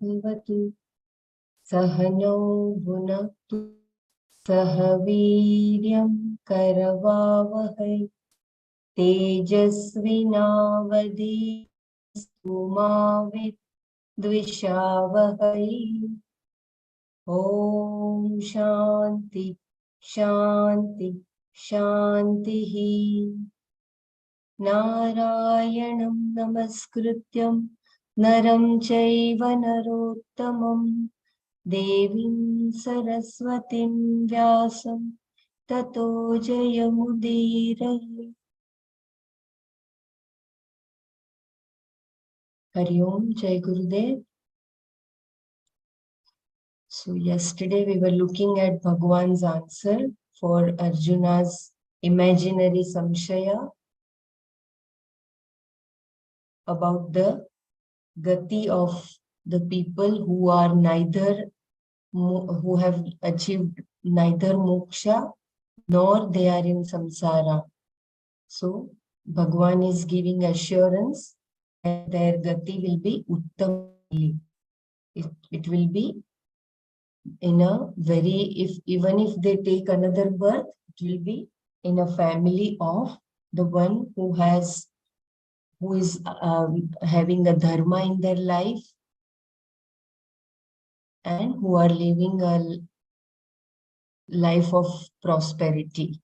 भवतु सहनौ भुनक्तु सह वीर्यं करवावहै तेजस्विनावधीतमस्तु मा विद्विषावहै। ॐ शान्ति शान्ति शान्तिः। नारायणं नमस्कृत्यं नरं चैव नरोत्तमं देवीं सरस्वतीं व्यासं ततो जयमुदीरये। Hari Om, Jai Gurudev. So yesterday we were looking at Bhagwan's answer for Arjuna's imaginary samshaya about the gati of the people who are who have achieved neither moksha nor they are in samsara. So Bhagwan is giving assurance that their gati will be uttam. It will be in a even if they take another birth, it will be in a family of the one who is having a dharma in their life and who are living a life of prosperity.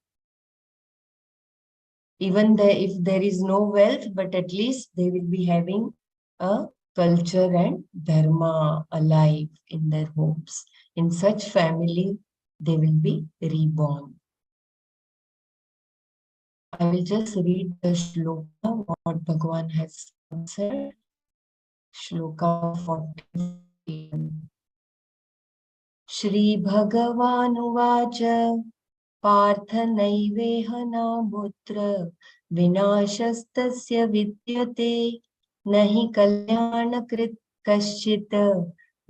Even if there is no wealth, but at least they will be having a culture and dharma alive in their homes. In such family, they will be reborn. I will just read the shloka, what Bhagwan has said. Shloka 40. Shri Bhagavanuvacha Partha नैवेह नामुत्र विनाशस्तस्य विद्यते न हि कल्याणकृत् कश्चित्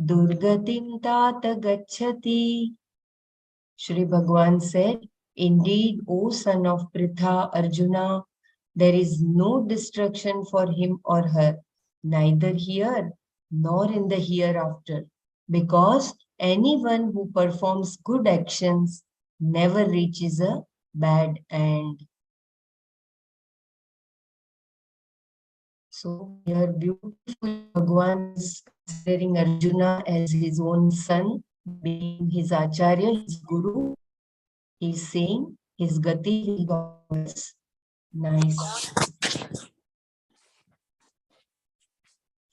दुर्गतिं तात गच्छति. Shri Bhagwan said, indeed, O son of Pritha Arjuna, there is no destruction for him or her, neither here nor in the hereafter, because anyone who performs good actions never reaches a bad end. So here beautiful Bhagwan is considering Arjuna as his own son, being his acharya, his guru. He is saying his gati will be always nice.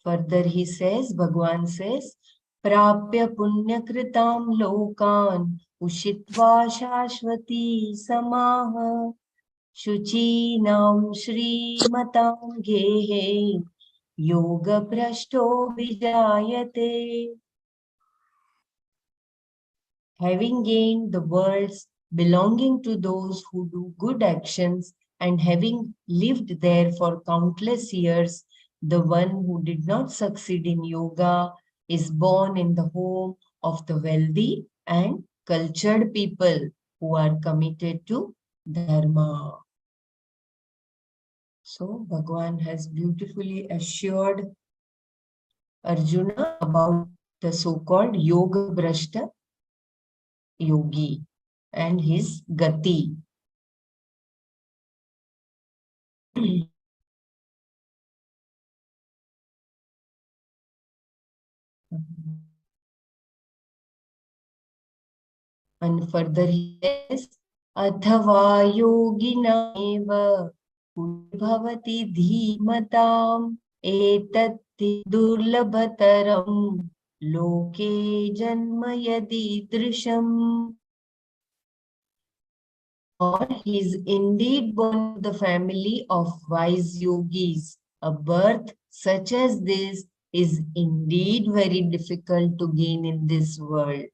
Further he says, Bhagwan says, Prapya punya kritam lokan ushitva shashvati samaha Shuchinam Shrimatam Gehe Yoga Prashto Vijayate. Having gained the worlds belonging to those who do good actions and having lived there for countless years, the one who did not succeed in yoga is born in the home of the wealthy and cultured people who are committed to dharma. So Bhagwan has beautifully assured Arjuna about the so-called Yoga Brashta Yogi and his Gati. And further he says, Athava yogina eva bhavati dhimatam etatti durlabhataram loke janma yadi drisham. Or he is indeed born to the family of wise yogis. A birth such as this is indeed very difficult to gain in this world.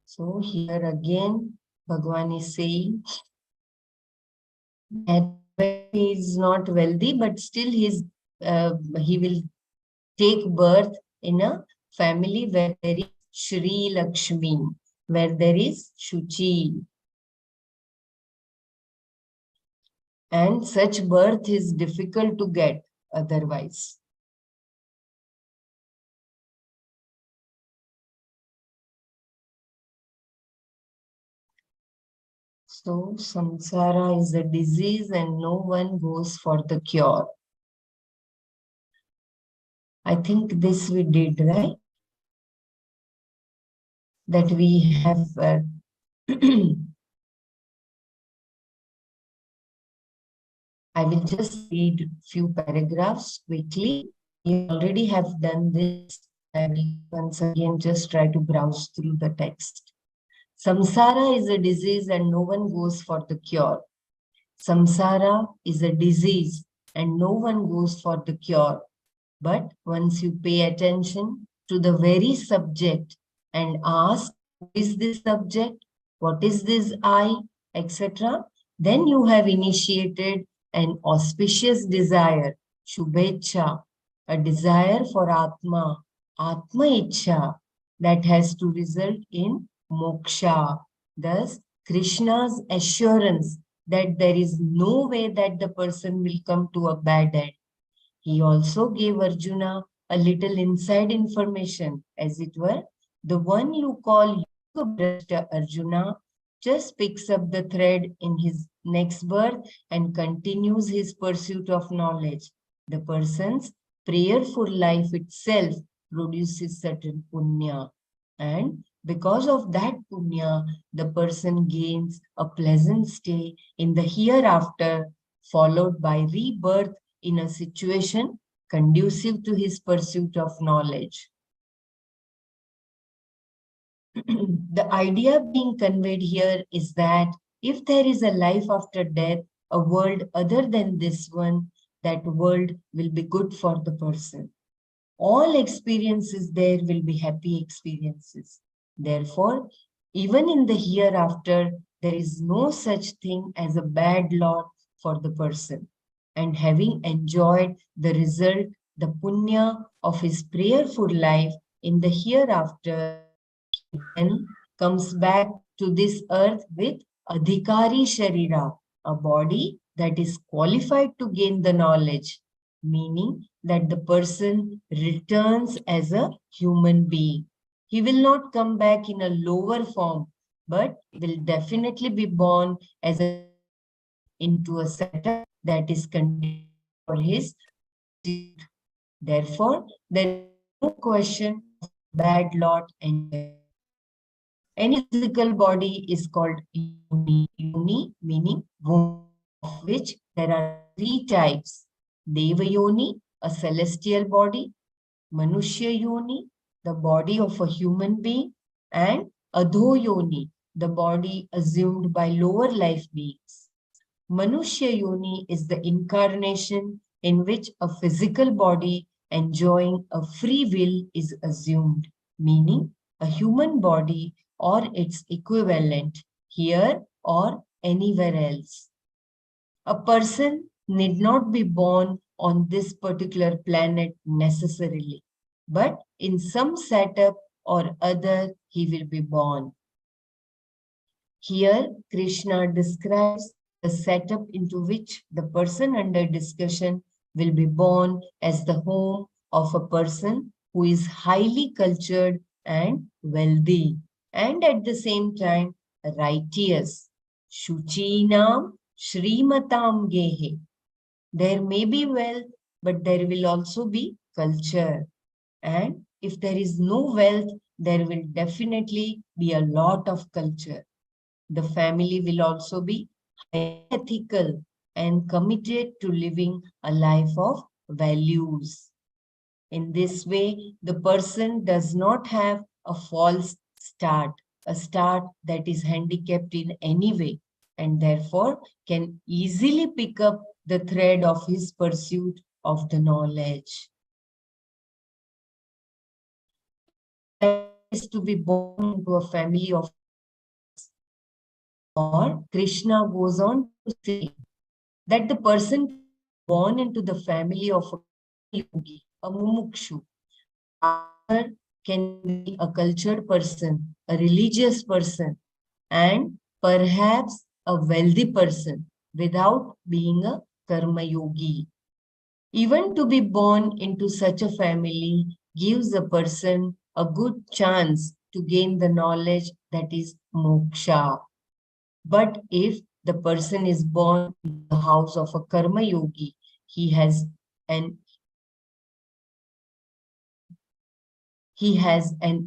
So here again, Bhagwan is saying that he is not wealthy, but still he will take birth in a family where there is Shri Lakshmi, where there is Shuchi. And such birth is difficult to get otherwise. So, samsara is a disease and no one goes for the cure. I think this we did, right? That we have I will just read few paragraphs quickly. You already have done this. I will once again just try to browse through the text. Samsara is a disease and no one goes for the cure. Samsara is a disease and no one goes for the cure. But once you pay attention to the very subject and ask, who is this subject? What is this I? Etc., then you have initiated an auspicious desire, Shubhecha, a desire for Atma, Atma Ichha, that has to result in moksha. Thus, Krishna's assurance that there is no way that the person will come to a bad end. He also gave Arjuna a little inside information, as it were. The one you call Yoga Bhrashta Arjuna just picks up the thread in his next birth and continues his pursuit of knowledge. The person's prayerful life itself produces certain punya. And because of that punya, the person gains a pleasant stay in the hereafter, followed by rebirth in a situation conducive to his pursuit of knowledge. The idea being conveyed here is that if there is a life after death, a world other than this one, that world will be good for the person. All experiences there will be happy experiences. Therefore, even in the hereafter, there is no such thing as a bad lot for the person. And having enjoyed the result, the punya of his prayerful life in the hereafter, then comes back to this earth with adhikari sharira, a body that is qualified to gain the knowledge, meaning that the person returns as a human being. He will not come back in a lower form, but will definitely be born as a into a setup that is conducive for his pursuit. Therefore, there is no question of bad lot and any physical body is called yoni. Yoni meaning womb, of which there are three types. Deva yoni, a celestial body; Manushya yoni, the body of a human being; and Adho yoni, the body assumed by lower life beings. Manushya yoni is the incarnation in which a physical body enjoying a free will is assumed, meaning a human body or its equivalent here or anywhere else. A person need not be born on this particular planet necessarily, but in some setup or other he will be born. Here, Krishna describes the setup into which the person under discussion will be born as the home of a person who is highly cultured and wealthy, and at the same time righteous. Shuchinam Shrimatam Gehe. There may be wealth, but there will also be culture. And if there is no wealth, there will definitely be a lot of culture. The family will also be highly ethical and committed to living a life of values. In this way, the person does not have a false start, a start that is handicapped in any way, and therefore can easily pick up the thread of his pursuit of the knowledge. Is to be born into a family of, or Krishna goes on to say that the person born into the family of a yogi, a mumukshu, either can be a cultured person, a religious person, and perhaps a wealthy person without being a karma yogi. Even to be born into such a family gives a person a good chance to gain the knowledge that is moksha. But if the person is born in the house of a karma yogi, he has an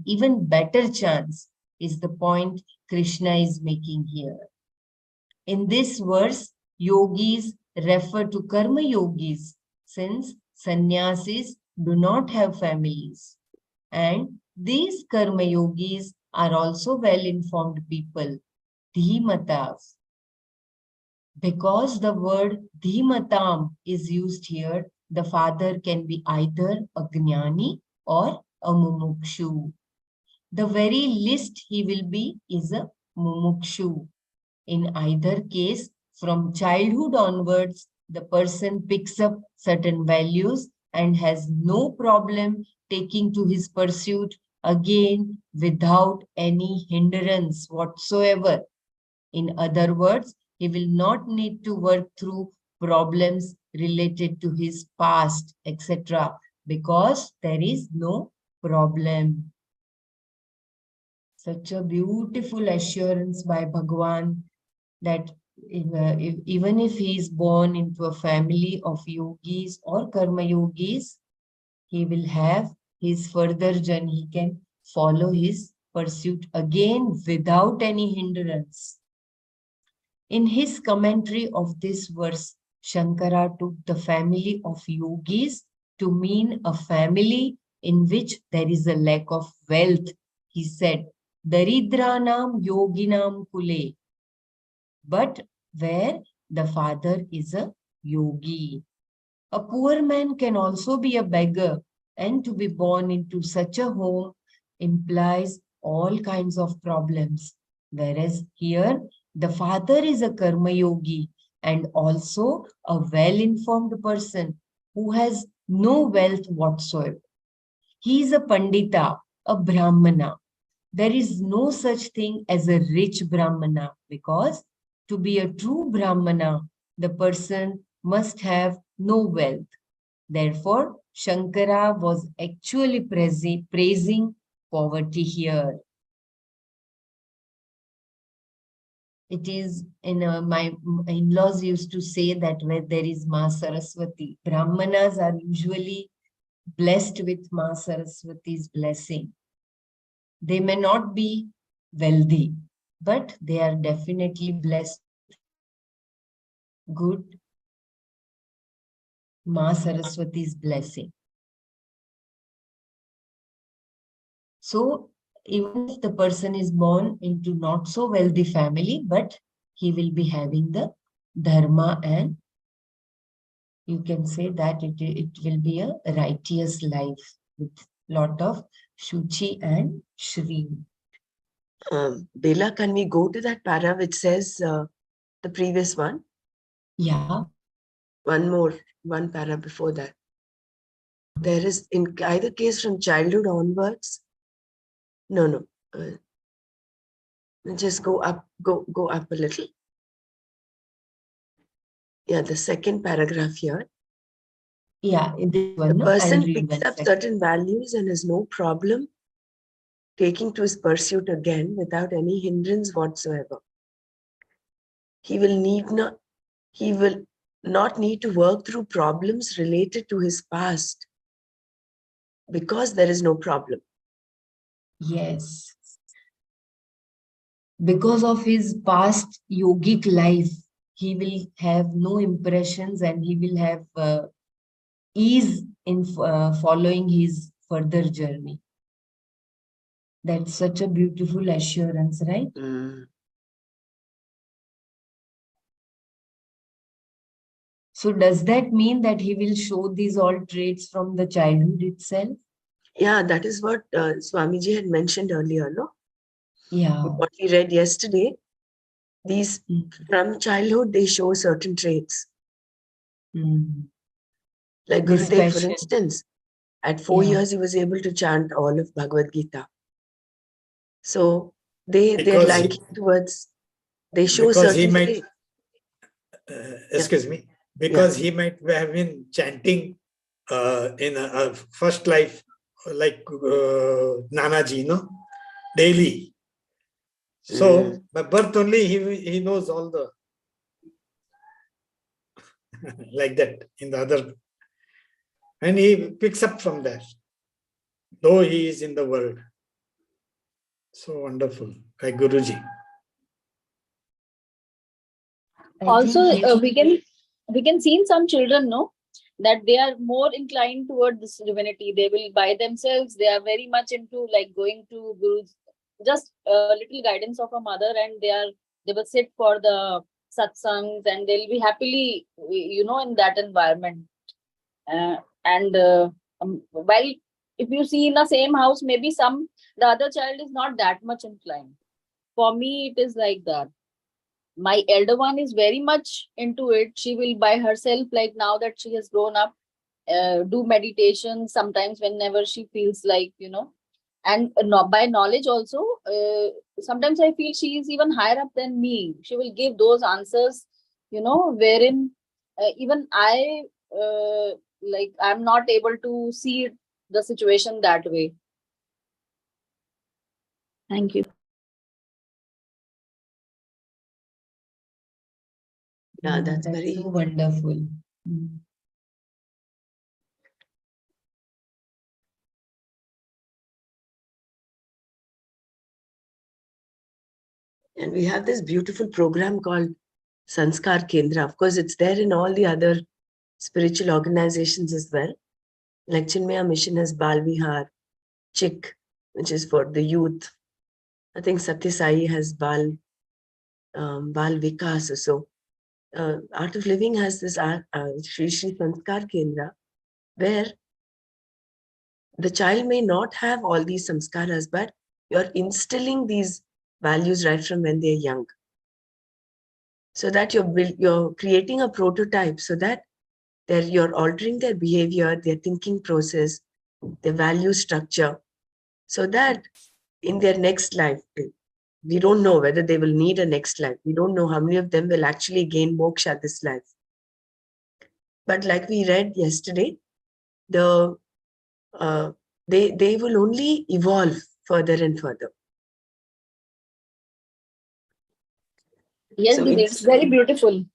even better chance, is the point Krishna is making here. In this verse, yogis refer to karma yogis, since sannyasis do not have families. And these karma yogis are also well-informed people, dhimatas. Because the word dhimatam is used here, the father can be either a gnani or a mumukshu. The very least he will be is a mumukshu. In either case, from childhood onwards, the person picks up certain values and has no problem taking to his pursuit again without any hindrance whatsoever. In other words, he will not need to work through problems related to his past, etc., because there is no problem. Such a beautiful assurance by Bhagavan that even if he is born into a family of yogis or karma yogis, he will have his further journey. He can follow his pursuit again without any hindrance. In his commentary of this verse, Shankara took the family of yogis to mean a family in which there is a lack of wealth. He said, Daridranam yoginam kule, but where the father is a yogi. A poor man can also be a beggar, and to be born into such a home implies all kinds of problems. Whereas here, the father is a karma yogi and also a well-informed person who has no wealth whatsoever. He is a pandita, a brahmana. There is no such thing as a rich brahmana, because to be a true brahmana, the person must have no wealth. Therefore, Shankara was actually praising poverty here. It is, my in-laws used to say that where there is Ma Saraswati, Brahmanas are usually blessed with Ma Saraswati's blessing. They may not be wealthy, but they are definitely blessed with good Ma Saraswati's blessing. So even if the person is born into not so wealthy family, but he will be having the dharma, and you can say that it will be a righteous life with lot of Shuchi and Shri. Bela, can we go to that para which says the previous one? Yeah. One para before that. There is, in either case, from childhood onwards. No. Just go up a little. Yeah, the second paragraph here. Yeah, in this one, the person I'll read picks up second. certain values and has no problem taking to his pursuit again without any hindrance whatsoever. He will not need to work through problems related to his past because there is no problem. Yes. Because of his past yogic life, he will have no impressions and he will have ease in following his further journey. That's such a beautiful assurance, right? So does that mean that he will show these all traits from the childhood itself? Yeah, that is what Swamiji had mentioned earlier, no? Yeah. What we read yesterday, these from childhood, they show certain traits. Like Gurudev, for instance, at 4 years, he was able to chant all of Bhagavad Gita. So they're liking towards, they show certain traits. Excuse me, because he might have been chanting in a first life, like Nanaji, no? Daily. So by birth only he knows all the like that in the other, and he picks up from there, though he is in the world. So wonderful, like Guruji. Also, we can see in some children, no, that they are more inclined toward this divinity. They will by themselves. They are very much into like going to gurus, just a little guidance of a mother, and they will sit for the satsangs, and they'll be happily, in that environment. And while if you see in the same house, maybe the other child is not that much inclined. For me, it is like that. My elder one is very much into it. She will by herself, like now that she has grown up, do meditation sometimes whenever she feels like, and not by knowledge also. Sometimes I feel she is even higher up than me. She will give those answers, wherein even I, like, I'm not able to see the situation that way. Thank you. Yeah, that's very so wonderful. And we have this beautiful program called Sanskar Kendra. Of course, it's there in all the other spiritual organizations as well. Like Chinmaya Mission has Bal Vihar, Chick, which is for the youth. I think Satya Sai has Bal Vikas. So Art of Living has this Shri Shri Sanskar Kendra, where the child may not have all these samskaras, but you're instilling these values right from when they're young. So that you're creating a prototype so that you're altering their behavior, their thinking process, their value structure, so that in their next life, we don't know whether they will need a next life. We don't know how many of them will actually gain moksha this life. But like we read yesterday, they will only evolve further and further. Yes, so it's very beautiful.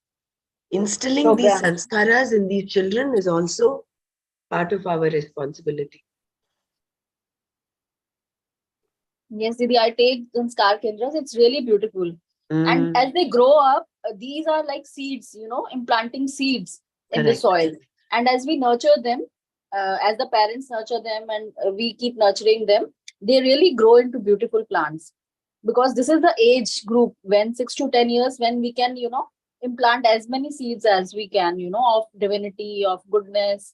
Instilling these sanskaras in these children is also part of our responsibility. Yes, Didi, I take Sanskar Kendras. It's really beautiful. And as they grow up, these are like seeds, implanting seeds in the soil. And as we nurture them, as the parents nurture them and we keep nurturing them, they really grow into beautiful plants. Because this is the age group when 6 to 10 years, when we can, implant as many seeds as we can, of divinity, of goodness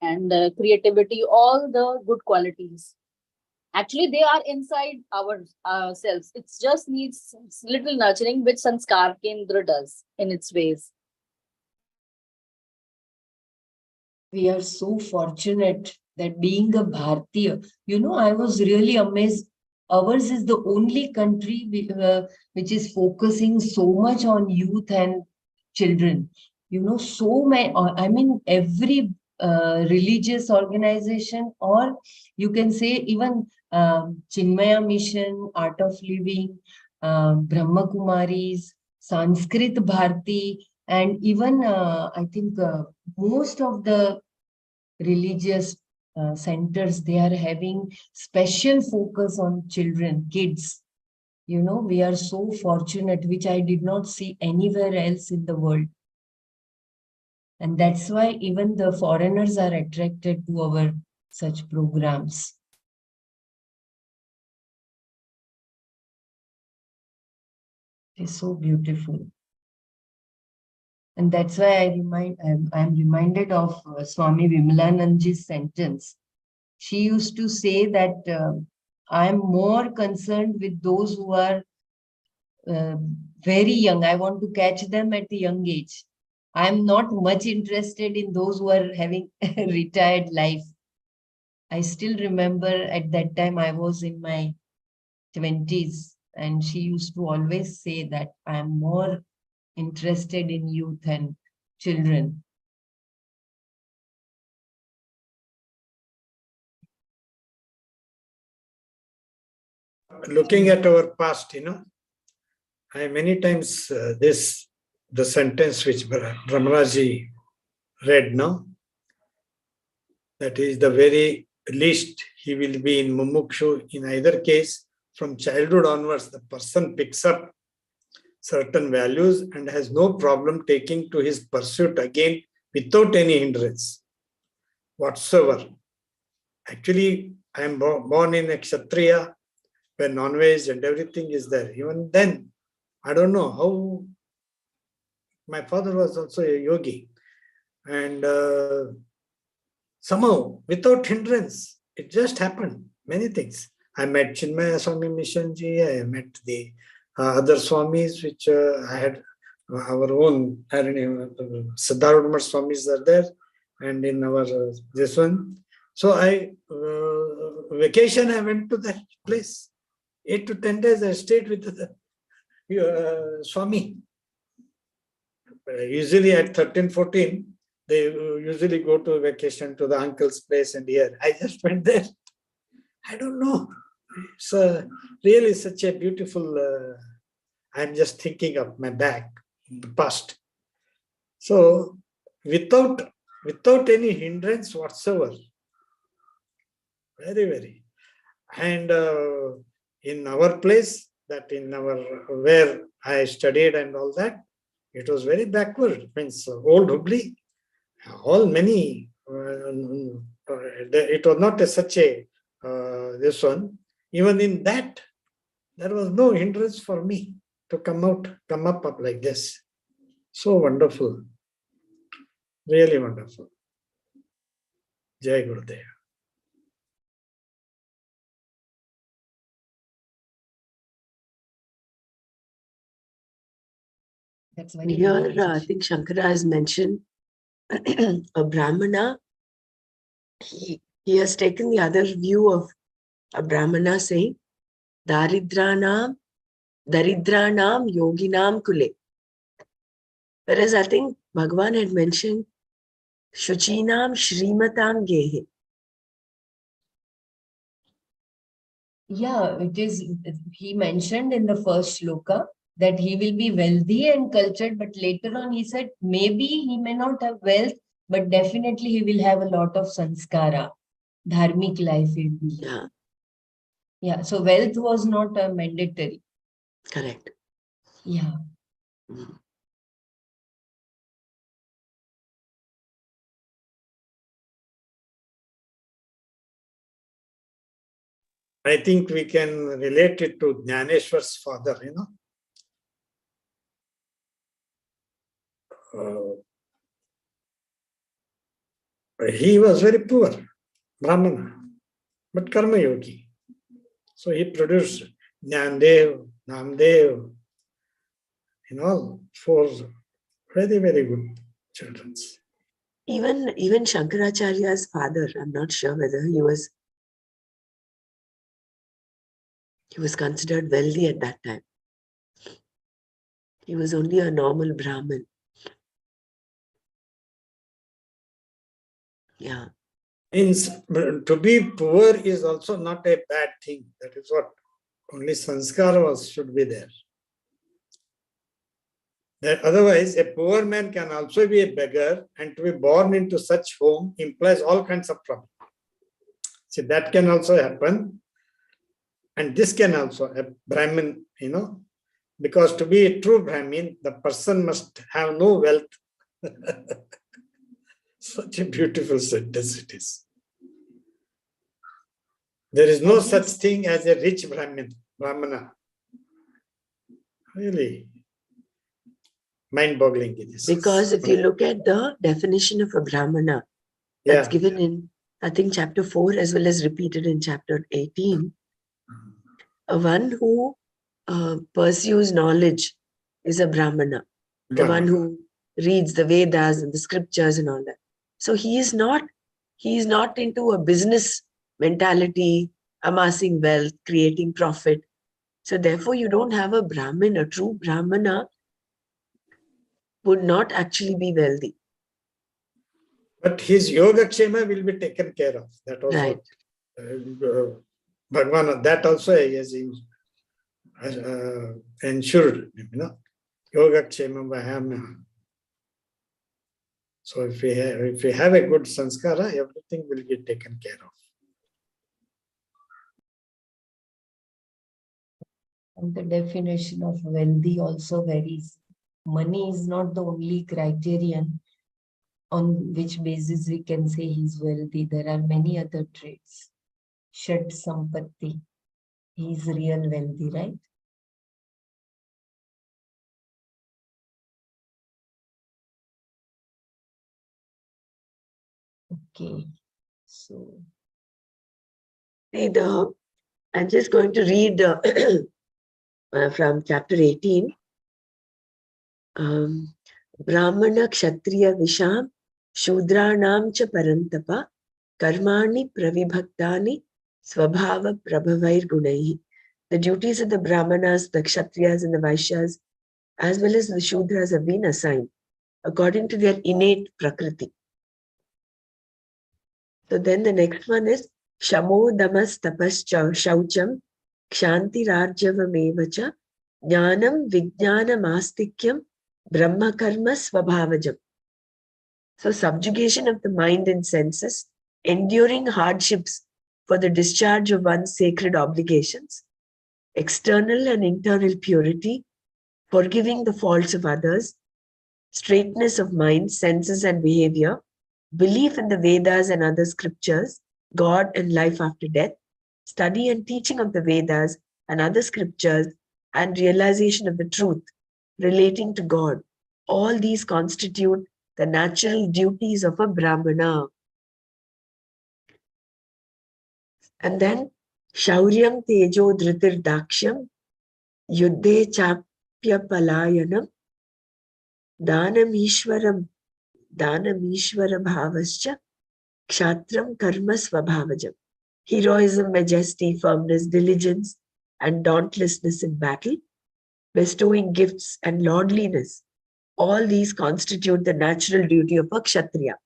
and creativity, all the good qualities. Actually, they are inside ourselves. It just needs little nurturing, which Sanskar Kendra does in its ways. We are so fortunate that being a Bharatiya, I was really amazed. Ours is the only country which is focusing so much on youth and children. So many, I mean, every religious organization, or you can say even Chinmaya Mission, Art of Living, Brahma Kumaris, Sanskrit Bharati, and even I think most of the religious centers, they are having special focus on children, kids. We are so fortunate, which I did not see anywhere else in the world. And that's why even the foreigners are attracted to our such programs. It's so beautiful. And that's why I'm reminded of Swami Vimalanandaji's sentence. She used to say that I'm more concerned with those who are very young. I want to catch them at a young age. I'm not much interested in those who are having a retired life. I still remember at that time I was in my 20s, and she used to always say that I'm more interested in youth and children. Looking at our past, I many times the sentence which Brahmaraji read, no? That is the very least he will be in mumukshu. In either case, from childhood onwards, the person picks up certain values and has no problem taking to his pursuit again without any hindrance whatsoever. Actually, I am born in a Kshatriya, where non-veg and everything is there. Even then, I don't know how. My father was also a yogi, and somehow, without hindrance, it just happened. Many things. I met Chinmaya Swami Missionji. I met the other Swamis, which I had our own. Siddhartha Swamis are there, and in our this one. So I vacation. I went to that place. 8 to 10 days. I stayed with the Swami. Usually at 13, 14, they usually go to vacation to the uncle's place, and here I just went there. I don't know. It's really such a beautiful, I'm just thinking of my back in the past. So without any hindrance whatsoever, very, very. And in our place, where I studied and all that, it was very backward. Means old Hubli, all many. It was not such a this one. Even in that, there was no hindrance for me to come up like this. So wonderful, really wonderful. Jai Gurudev. That's very Here, beautiful. I think Shankara has mentioned a Brahmana. He has taken the other view of a Brahmana saying, Daridranam yoginam kule. Whereas I think Bhagavan had mentioned Shuchinam Shrimatam Gehe. Yeah, it is. He mentioned in the first shloka that he will be wealthy and cultured, but later on he said maybe he may not have wealth, but definitely he will have a lot of sanskara, dharmic life. He will live. Yeah, Yeah, so wealth was not a mandatory. correct. Yeah. Mm. I think we can relate it to Jnaneshwar's father, he was very poor, Brahmana, but Karma Yogi. So he produced Jnandev, Namdev, all 4 very, very good children. Even Shankaracharya's father, I'm not sure whether he was considered wealthy at that time. He was only a normal Brahmin. Yeah. To be poor is also not a bad thing. That is what only sanskara should be there. That otherwise, a poor man can also be a beggar, and to be born into such home implies all kinds of trouble. See, that can also happen. And this can also, a Brahmin, because to be a true Brahmin, the person must have no wealth. Such a beautiful sentence it is. There is no such thing as a rich Brahmana. Really mind-boggling it is. Because if you look at the definition of a Brahmana, that's given in, I think, chapter 4 as well as repeated in chapter 18, one who pursues knowledge is a Brahmana. The one who reads the Vedas and the scriptures and all that. So he is not into a business mentality, amassing wealth, creating profit. So therefore you don't have a Brahmin. A true Brahmana would not actually be wealthy. But his Yogakshema will be taken care of. That also, right. Bhagavan, that also ensured, yoga kshema vayama. So if we have a good sanskara, everything will get taken care of. And the definition of wealthy also varies. Money is not the only criterion on which basis we can say he's wealthy. There are many other traits. Shat Sampatti. He's real wealthy, right? Okay. So I'm just going to read from chapter 18. Brahmana Kshatriya Visham Shudranam cha Parantapa Karmani Pravibhaktani Swabhava Prabhavair Gunaihi. The duties of the Brahmanas, the Kshatriyas and the Vaishyas, as well as the Shudras, have been assigned according to their innate Prakriti. So then the next one is Shamo Damas Tapas Shaucham Kshanti Rajyavam Evacha Jnanam Vijnanam Astikyam Brahma Karma Swabhavajam. So subjugation of the mind and senses, enduring hardships for the discharge of one's sacred obligations, external and internal purity, forgiving the faults of others, straightness of mind, senses and behavior, belief in the Vedas and other scriptures, God and life after death, study and teaching of the Vedas and other scriptures, and realization of the truth relating to God. All these constitute the natural duties of a Brahmana. And then, Shauryam Tejo Dhritir Dakshyam, Yuddhe Chapya Palayanam, Danam Ishwaram Bhavascha, Kshatram Karma Swabhavajam. Heroism, majesty, firmness, diligence, and dauntlessness in battle, bestowing gifts and lordliness. All these constitute the natural duty of a Kshatriya.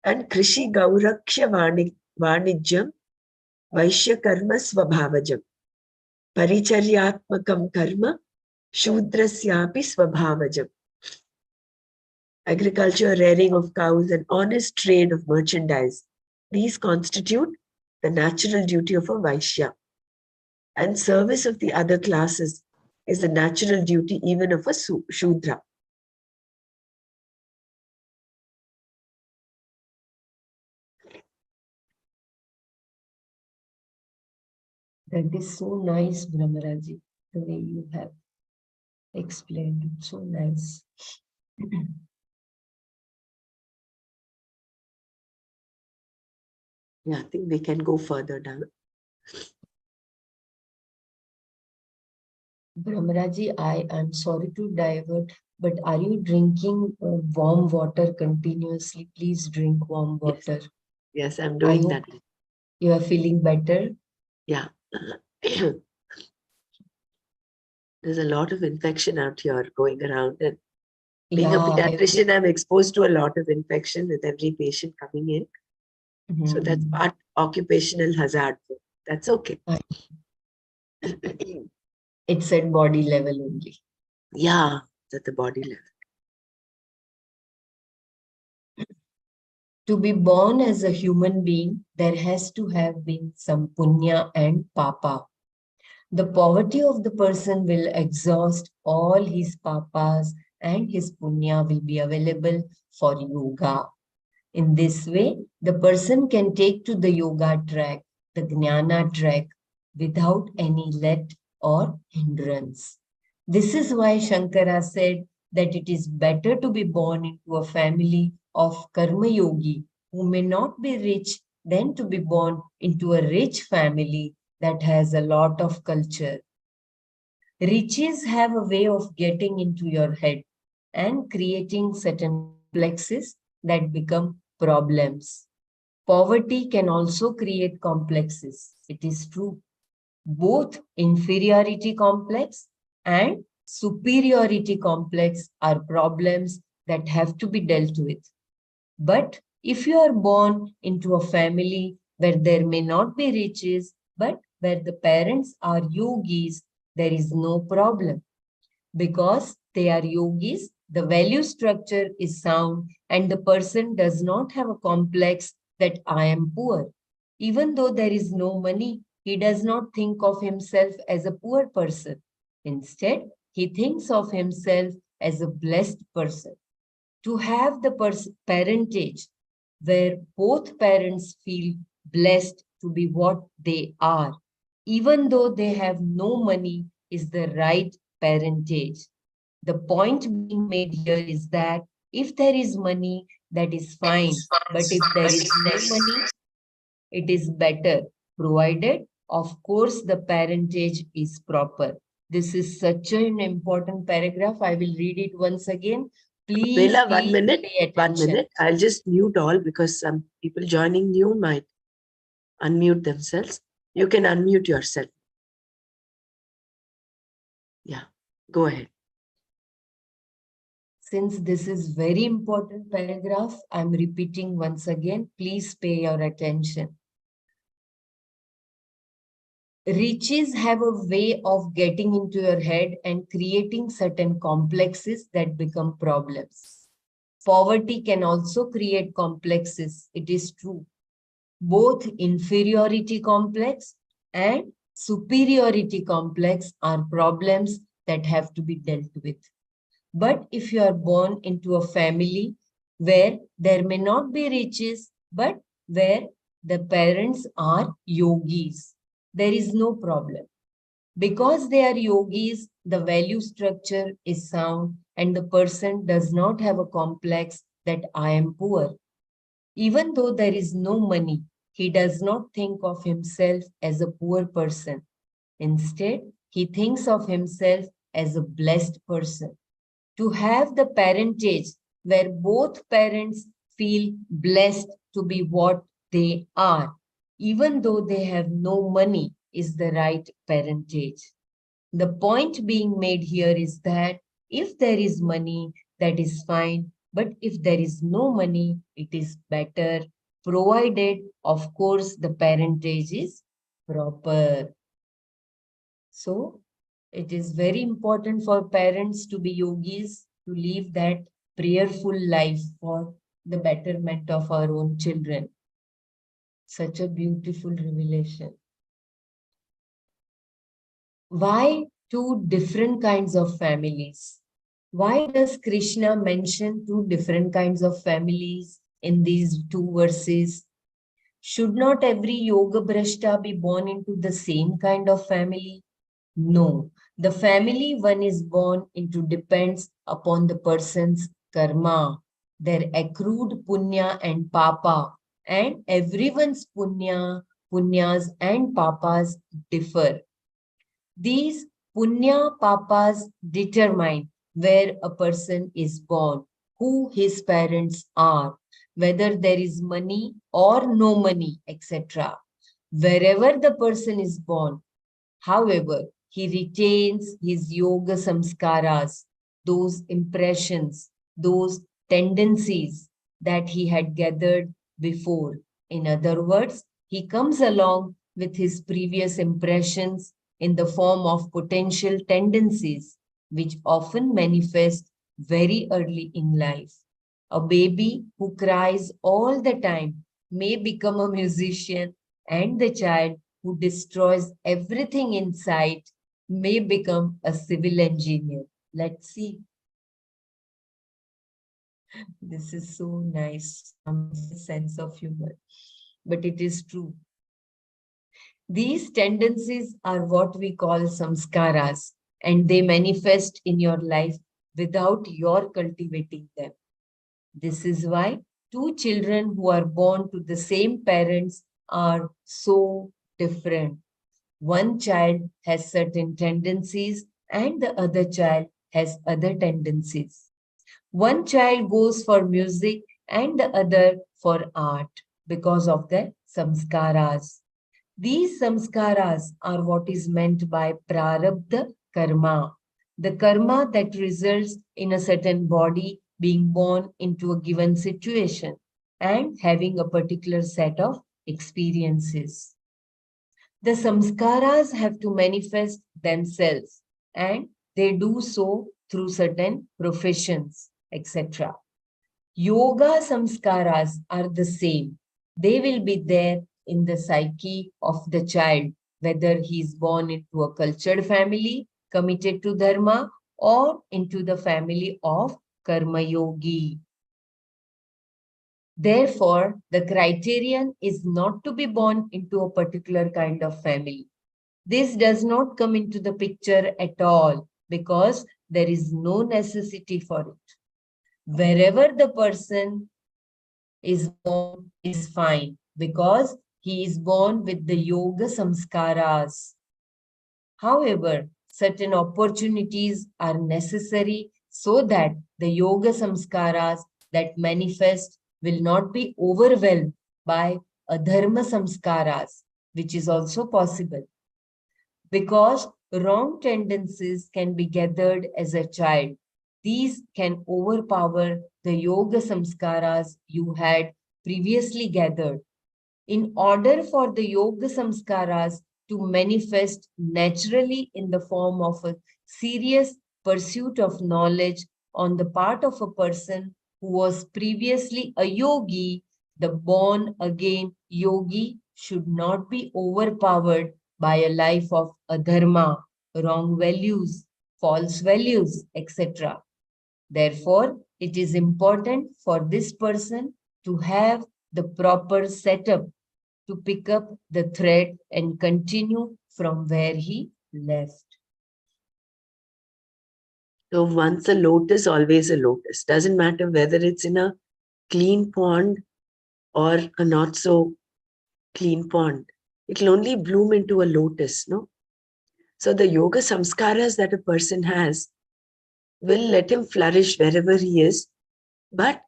And Krishi Gauraksha Vanijam, Vaishya Karma Swabhavajam. Paricharyatmakam Karma, Shudrasyapi Swabhavajam. Agriculture, rearing of cows, and honest trade of merchandise. These constitute the natural duty of a Vaishya. And service of the other classes is the natural duty even of a Shudra. that is so nice, Brahmaraji, the way you have explained it. So nice. Yeah, I think we can go further down. Brahmaraji, I am sorry to divert, but are you drinking warm water continuously? Please drink warm water. Yes, I'm doing that. You are feeling better? Yeah. There's a lot of infection out here going around. And being a pediatrician, I'm exposed to a lot of infection with every patient coming in. So that's part occupational hazard. That's okay. It's at body level only. Yeah, it's at the body level. To be born as a human being, there has to have been some punya and papa. The poverty of the person will exhaust all his papas and his punya will be available for yoga. In this way, the person can take to the yoga track, the jnana track, without any let or hindrance. This is why Shankara said that it is better to be born into a family of karma yogi who may not be rich than to be born into a rich family that has a lot of culture. Riches have a way of getting into your head and creating certain complexes that become problems. Poverty can also create complexes. It is true. Both inferiority complex and superiority complex are problems that have to be dealt with. But if you are born into a family where there may not be riches, but where the parents are yogis, there is no problem. Because they are yogis, the value structure is sound and the person does not have a complex that I am poor. Even though there is no money, he does not think of himself as a poor person. Instead, he thinks of himself as a blessed person. To have the parentage where both parents feel blessed to be what they are, even though they have no money, is the right parentage. The point being made here is that if there is money, that is fine. But if there is no money, it is better, provided, of course, the parentage is proper. This is such an important paragraph. I will read it once again. Please, Bella, please 1 minute. pay 1 attention. minute. I'll just mute all because some people joining new might unmute themselves. You can unmute yourself. Yeah, go ahead. Since this is very important paragraph, I'm repeating once again. Please pay your attention. Riches have a way of getting into your head and creating certain complexes that become problems. Poverty can also create complexes, it is true. Both inferiority complex and superiority complex are problems that have to be dealt with. But if you are born into a family where there may not be riches, but where the parents are yogis, there is no problem. Because they are yogis, the value structure is sound and the person does not have a complex that I am poor. Even though there is no money, he does not think of himself as a poor person. Instead, he thinks of himself as a blessed person. To have the parentage where both parents feel blessed to be what they are, even though they have no money, is the right parentage. The point being made here is that if there is money, that is fine. But if there is no money, it is better, provided, of course, the parentage is proper. So, it is very important for parents to be yogis, to live that prayerful life for the betterment of our own children. Such a beautiful revelation. Why two different kinds of families? Why does Krishna mention two different kinds of families in these two verses? Should not every yoga brashta be born into the same kind of family? No. The family one is born into depends upon the person's karma, their accrued punya and papa, and everyone's punyas and papas differ. These punya papas determine where a person is born, who his parents are, whether there is money or no money, etc. Wherever the person is born, however, he retains his yoga samskaras, those impressions, those tendencies that he had gathered before. In other words, he comes along with his previous impressions in the form of potential tendencies, which often manifest very early in life. A baby who cries all the time may become a musician, and the child who destroys everything in sight may become a civil engineer. Let's see. This is so nice, sense of humor, but it is true. These tendencies are what we call samskaras, and they manifest in your life without your cultivating them. This is why two children who are born to the same parents are so different. One child has certain tendencies and the other child has other tendencies. One child goes for music and the other for art because of their samskaras. These samskaras are what is meant by prarabdha karma, the karma that results in a certain body being born into a given situation and having a particular set of experiences. The samskaras have to manifest themselves, and they do so through certain professions, etc. Yoga samskaras are the same. They will be there in the psyche of the child, whether he is born into a cultured family committed to dharma or into the family of karma yogi. Therefore, the criterion is not to be born into a particular kind of family. This does not come into the picture at all because there is no necessity for it. Wherever the person is born is fine because he is born with the yoga samskaras. However, certain opportunities are necessary so that the yoga samskaras that manifest will not be overwhelmed by adharma samskaras, which is also possible. Because wrong tendencies can be gathered as a child. These can overpower the yoga samskaras you had previously gathered. In order for the yoga samskaras to manifest naturally in the form of a serious pursuit of knowledge on the part of a person who was previously a yogi, the born again yogi should not be overpowered by a life of adharma, wrong values, false values, etc. Therefore, it is important for this person to have the proper setup to pick up the thread and continue from where he left. So once a lotus, always a lotus. Doesn't matter whether it's in a clean pond or a not so clean pond. It'll only bloom into a lotus, no? So the yoga samskaras that a person has will let him flourish wherever he is, but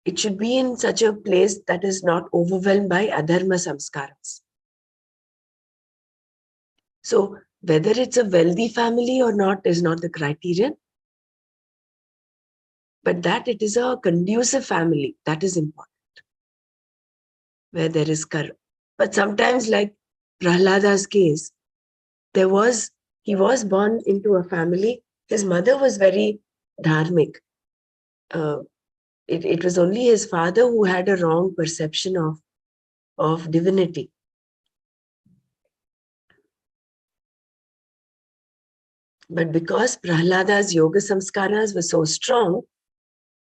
it should be in such a place that is not overwhelmed by adharma samskaras. So whether it's a wealthy family or not is not the criterion, but that it is a conducive family, that is important, where there is karma. But sometimes, like Prahlada's case, he was born into a family, his mother was very dharmic. It was only his father who had a wrong perception of divinity. But because Prahlada's yoga samskaras were so strong,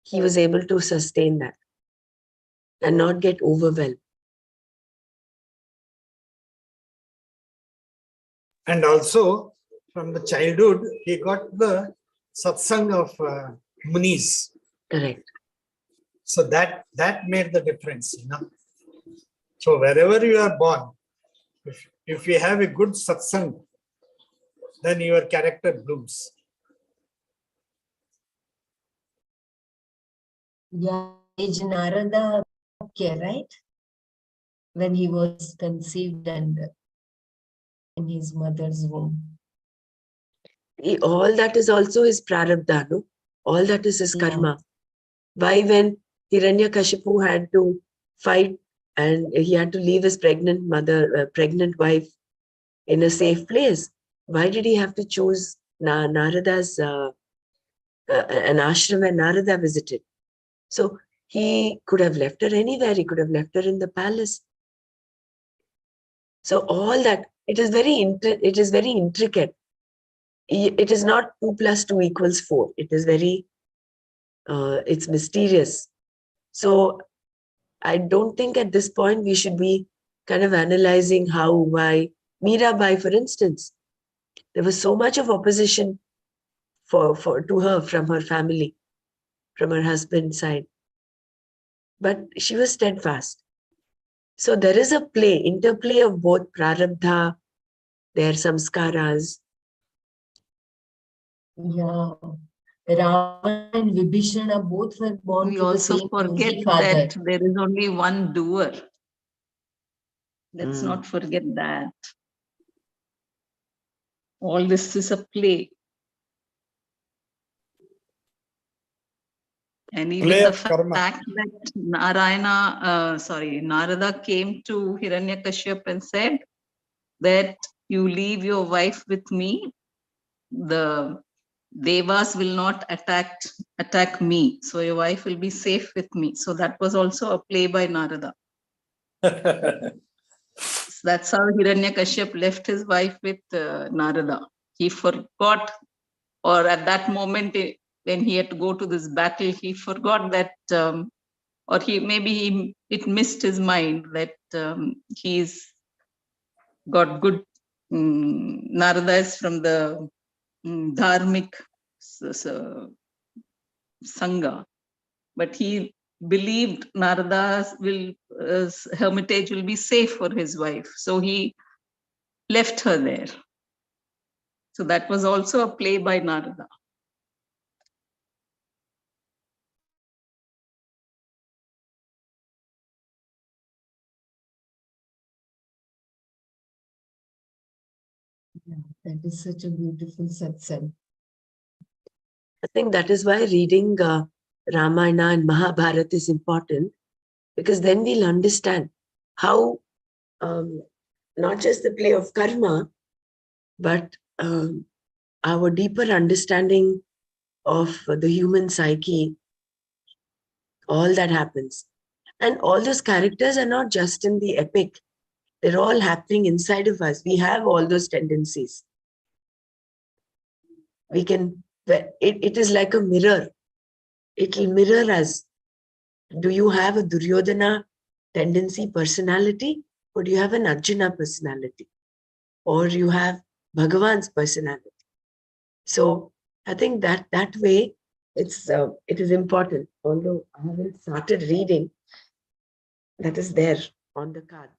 he was able to sustain that and not get overwhelmed. And also, from the childhood, he got the satsang of munis. Correct. So that made the difference, you know. So wherever you are born, if you have a good satsang, then your character blooms. Yeah, age Narada, okay, right? When he was conceived and in his mother's womb. All that is also his prarabdha, no? All that is his karma. Why when Hiranyakashipu had to fight and he had to leave his pregnant wife in a safe place, why did he have to choose Narada's an ashram where Narada visited? So he could have left her anywhere. He could have left her in the palace. So all that, it is very intricate. It is not 2 + 2 = 4. It is very, it's mysterious. So I don't think at this point we should be kind of analyzing how, why. Mirabai, for instance, there was so much of opposition to her from her family, from her husband's side. But she was steadfast. So there is a interplay of both prarabdha, their samskaras. Yeah. Ravana and Vibhishana both were born We to the also same forget yogi father. that there is only one doer. Let's not forget that. All this is a play. And even Play the of karma. fact that Narada came to Hiranyakashyap and said that you leave your wife with me, the Devas will not attack me. So your wife will be safe with me. So that was also a play by Narada. That's how Hiranyakashyap left his wife with Narada. He forgot, or at that moment when he had to go to this battle, he forgot that, or it missed his mind that he's got good. Narada is from the dharmic sangha, but he believed Narada's hermitage will be safe for his wife, so he left her there. So that was also a play by Narada. Yeah, that is such a beautiful satsang. I think that is why reading Ramayana and Mahabharata is important, because then we'll understand how not just the play of karma, but our deeper understanding of the human psyche, all that happens. And all those characters are not just in the epic, they're all happening inside of us. We have all those tendencies. We can, it is like a mirror. It will mirror us. Do you have a Duryodhana tendency personality, or do you have an Arjuna personality, or you have Bhagavan's personality? So I think that way it is important. Although I haven't started reading, that is there on the cards.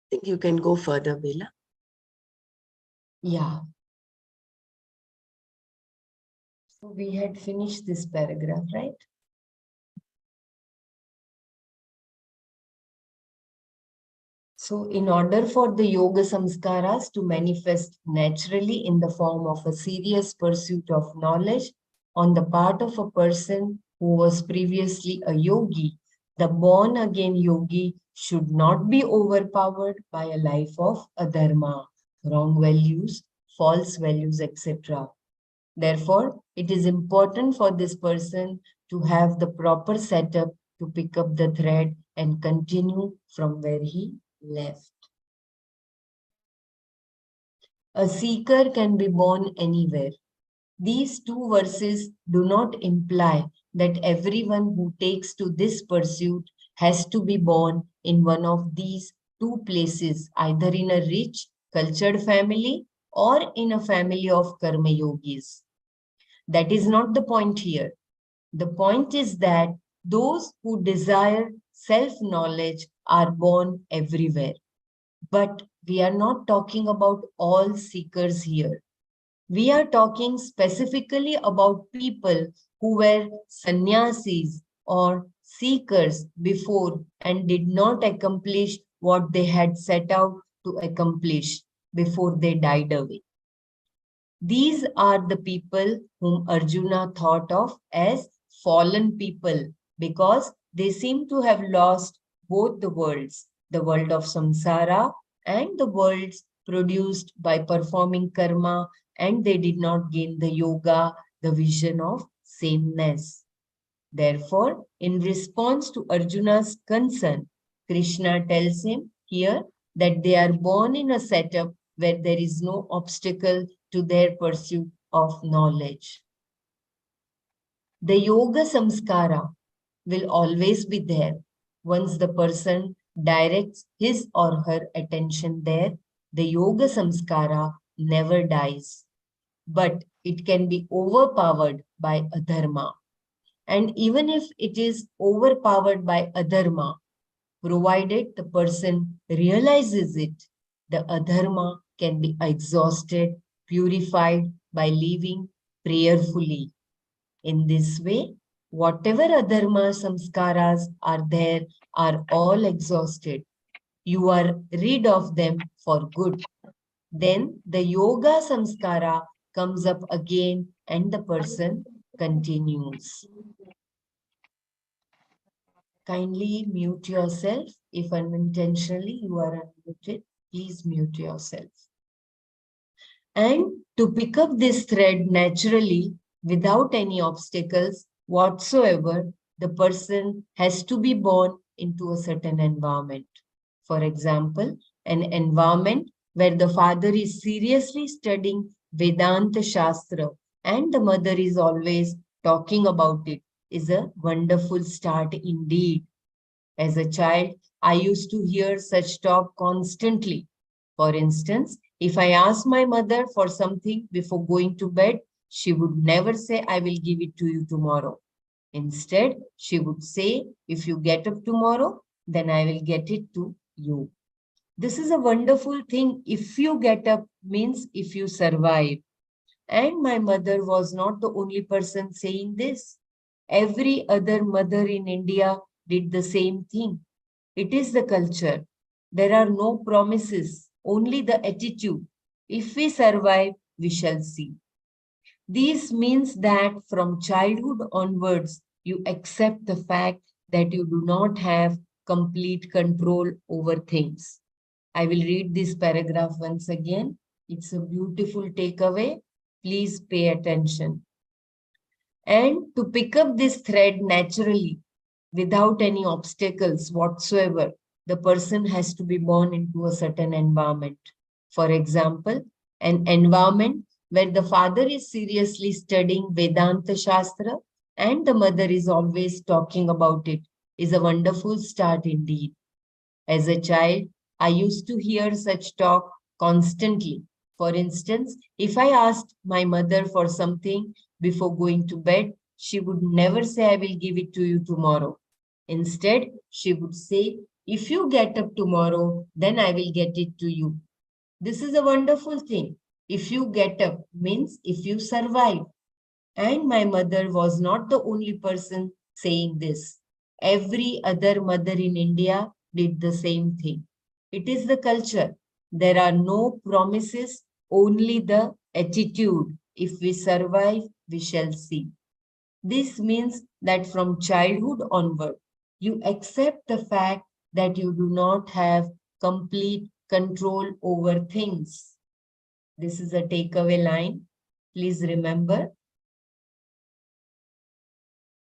I think you can go further, Bela. Yeah. So we had finished this paragraph, right? So in order for the yoga samskaras to manifest naturally in the form of a serious pursuit of knowledge on the part of a person who was previously a yogi, the born again yogi should not be overpowered by a life of adharma, wrong values, false values, etc. Therefore, it is important for this person to have the proper setup to pick up the thread and continue from where he left. A seeker can be born anywhere. These two verses do not imply that everyone who takes to this pursuit has to be born in one of these two places, either in a rich, cultured family or in a family of karma yogis. That is not the point here. The point is that those who desire self-knowledge are born everywhere. But we are not talking about all seekers here. We are talking specifically about people who were sannyasis or seekers before and did not accomplish what they had set out to accomplish before they died away. These are the people whom Arjuna thought of as fallen people because they seem to have lost both the worlds, the world of samsara and the worlds produced by performing karma, and they did not gain the yoga, the vision of sameness. Therefore, in response to Arjuna's concern, Krishna tells him here that they are born in a setup where there is no obstacle to their pursuit of knowledge. The yoga samskara will always be there. Once the person directs his or her attention there, the yoga samskara never dies. But it can be overpowered by adharma. And even if it is overpowered by adharma, provided the person realizes it, the adharma can be exhausted, purified by living prayerfully. In this way, Whatever adharma samskaras are there are all exhausted. You are rid of them for good. Then the yoga samskara comes up again and the person continues. Kindly mute yourself. If unintentionally you are unmuted, please mute yourself. And to pick up this thread naturally, without any obstacles whatsoever, the person has to be born into a certain environment. For example, an environment where the father is seriously studying Vedanta Shastra and the mother is always talking about it is a wonderful start indeed. As a child, I used to hear such talk constantly. For instance, if I asked my mother for something before going to bed, she would never say, I will give it to you tomorrow. Instead, she would say, if you get up tomorrow, then I will get it to you. This is a wonderful thing. If you get up means if you survive. And my mother was not the only person saying this. Every other mother in India did the same thing. It is the culture. There are no promises, only the attitude. If we survive, we shall see. This means that from childhood onwards, you accept the fact that you do not have complete control over things. I will read this paragraph once again. It's a beautiful takeaway. Please pay attention. And to pick up this thread naturally, without any obstacles whatsoever, the person has to be born into a certain environment. For example, an environment where the father is seriously studying Vedanta Shastra and the mother is always talking about it is a wonderful start indeed. As a child, I used to hear such talk constantly. For instance, if I asked my mother for something before going to bed, she would never say, I will give it to you tomorrow. Instead, she would say, if you get up tomorrow, then I will get it to you. This is a wonderful thing. If you get up means if you survive. And my mother was not the only person saying this. Every other mother in India did the same thing. It is the culture. There are no promises, only the attitude. If we survive, we shall see. This means that from childhood onward, you accept the fact that you do not have complete control over things. This is a takeaway line. Please remember,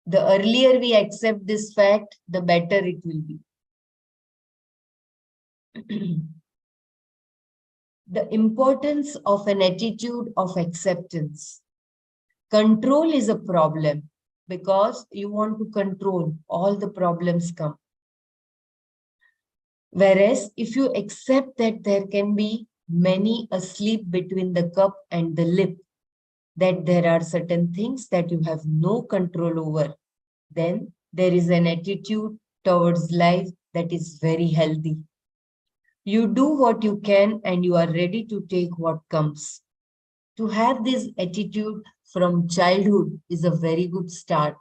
the earlier we accept this fact, the better it will be. The importance of an attitude of acceptance. Control is a problem because you want to control, all the problems come. Whereas if you accept that there can be many asleep between the cup and the lip, that there are certain things that you have no control over, then there is an attitude towards life that is very healthy. You do what you can and you are ready to take what comes. To have this attitude from childhood is a very good start,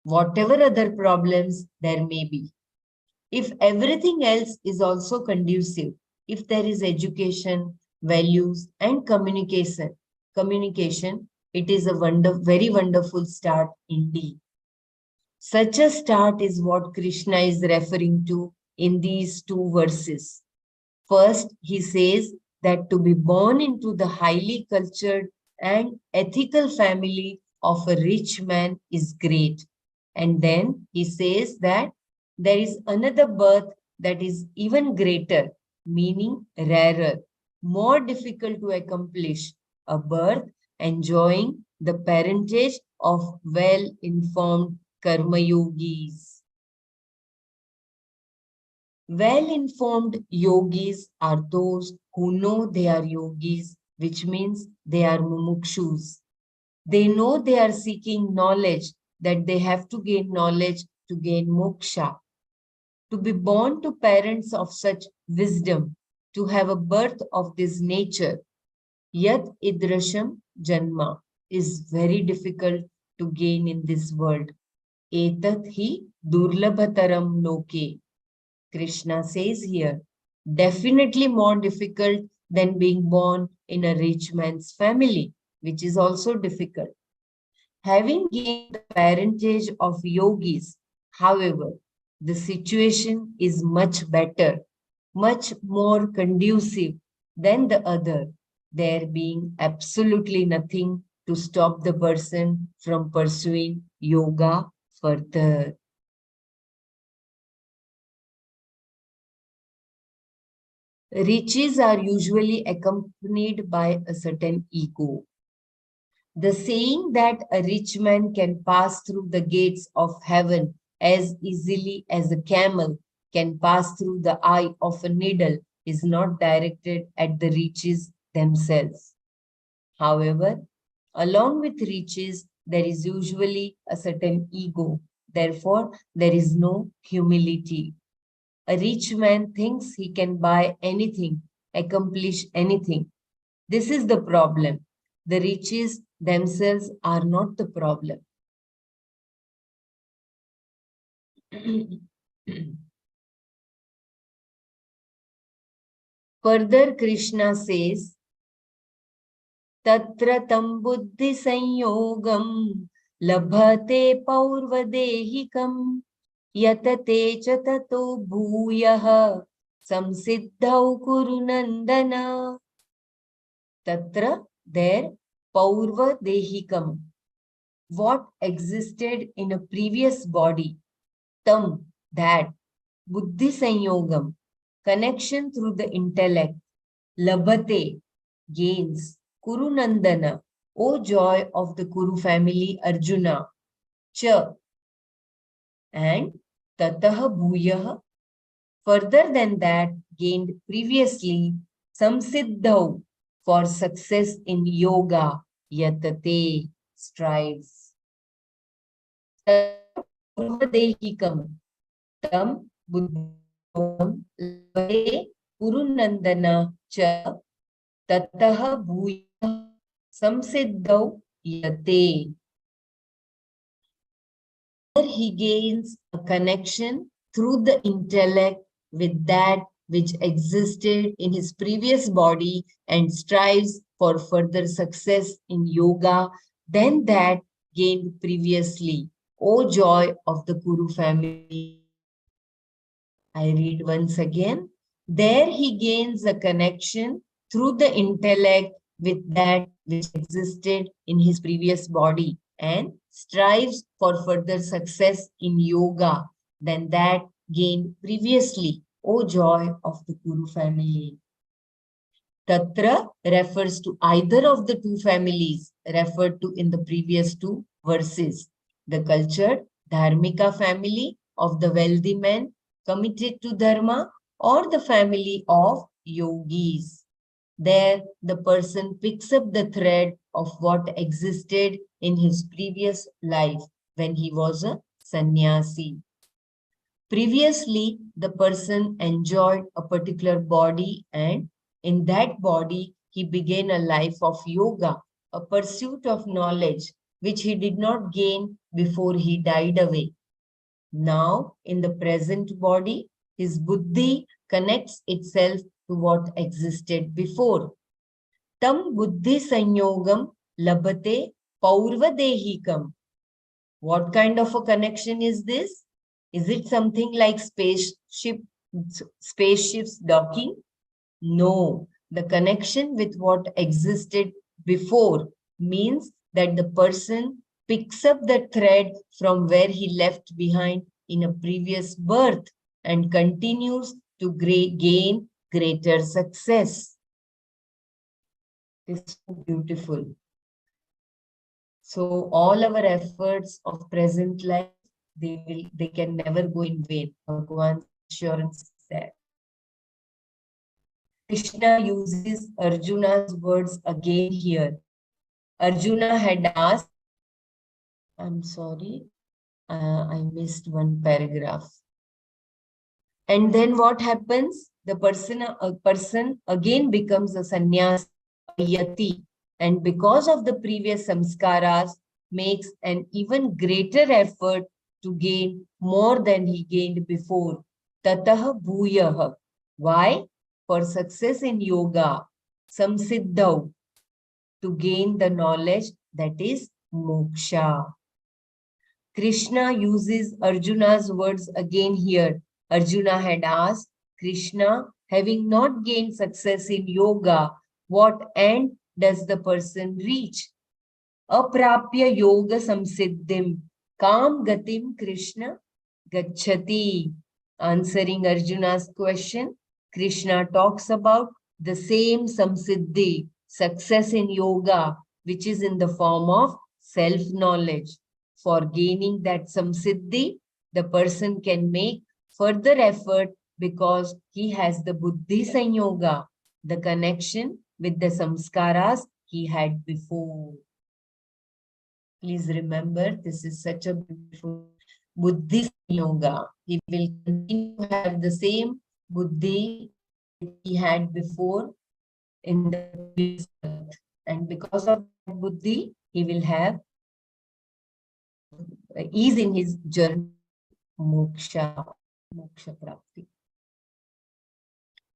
whatever other problems there may be. If everything else is also conducive, if there is education, values, and communication, it is a very wonderful start indeed. Such a start is what Krishna is referring to in these two verses. First, he says that to be born into the highly cultured and ethical family of a rich man is great. And then he says that there is another birth that is even greater, meaning rarer, more difficult to accomplish, a birth enjoying the parentage of well-informed karma yogis. Well-informed yogis are those who know they are yogis, which means they are mumukshus. They know they are seeking knowledge, that they have to gain knowledge to gain moksha. To be born to parents of such wisdom, to have a birth of this nature, yat idrasham janma, is very difficult to gain in this world. Etat hi durlabhataram loke. Krishna says here, definitely more difficult than being born in a rich man's family, which is also difficult. Having gained the parentage of yogis, however, the situation is much better, much more conducive than the other, there being absolutely nothing to stop the person from pursuing yoga further. Riches are usually accompanied by a certain ego. The saying that a rich man can pass through the gates of heaven as easily as a camel can pass through the eye of a needle is not directed at the riches themselves. However, along with riches, there is usually a certain ego. Therefore, there is no humility. A rich man thinks he can buy anything, accomplish anything. This is the problem. The riches themselves are not the problem. Further, Krishna says, Tatra tam buddhi sanyogam labhate paurvadehikam yatate cha tato bhuyah samsiddhau kuru nandana. Tatra, there, paurvadehikam. What existed in a previous body, tam, that, buddhi sanyogam, connection through the intellect, labhate, gains, Kuru Nandana, O joy of the Kuru family, Arjuna, cha, and tataha bhuyah, further than that, gained previously, samsiddhau, for success in yoga, yatate, strives. Purvadehikam, tam buddham labhate kurunandana cha tataha bhuyah samsiddhau yate. He gains a connection through the intellect with that which existed in his previous body and strives for further success in yoga than that gained previously. O joy of the Kuru family. I read once again. There he gains a connection through the intellect with that which existed in his previous body and strives for further success in yoga than that gained previously. O joy of the Kuru family. Tatra refers to either of the two families referred to in the previous two verses. The cultured Dharmika family of the wealthy men committed to Dharma or the family of yogis. There, the person picks up the thread of what existed in his previous life when he was a sannyasi. Previously, the person enjoyed a particular body, and in that body, he began a life of yoga, a pursuit of knowledge, which he did not gain before he died away. Now, in the present body, his buddhi connects itself to what existed before. Tam buddhi sanyogam labhate paurvadehikam. What kind of a connection is this? Is it something like spaceships docking? No. The connection with what existed before means that the person picks up the thread from where he left behind in a previous birth and continues to gain greater success. It's so beautiful. So all our efforts of present life, they can never go in vain. Bhagwan's assurance is there. Krishna uses Arjuna's words again here. Arjuna had asked, I'm sorry, I missed one paragraph. And then what happens? The person again becomes a sannyas, a yati, and because of the previous samskaras, makes an even greater effort to gain more than he gained before. Tatah bhuyah. Why? For success in yoga, samsiddhau, to gain the knowledge that is moksha. Krishna uses Arjuna's words again here. Arjuna had asked Krishna, having not gained success in yoga, what end does the person reach? Aprapya yoga samsiddhim kam gatim Krishna gachati. Answering Arjuna's question, Krishna talks about the same samsiddhi, success in yoga, which is in the form of self-knowledge. For gaining that samsiddhi, the person can make further effort because he has the buddhi sanyoga, the connection with the samskaras he had before. Please remember, this is such a beautiful buddhi yoga. He will continue to have the same buddhi he had before in the previous birth. And because of that buddhi, he will have ease in his journey, moksha prapti.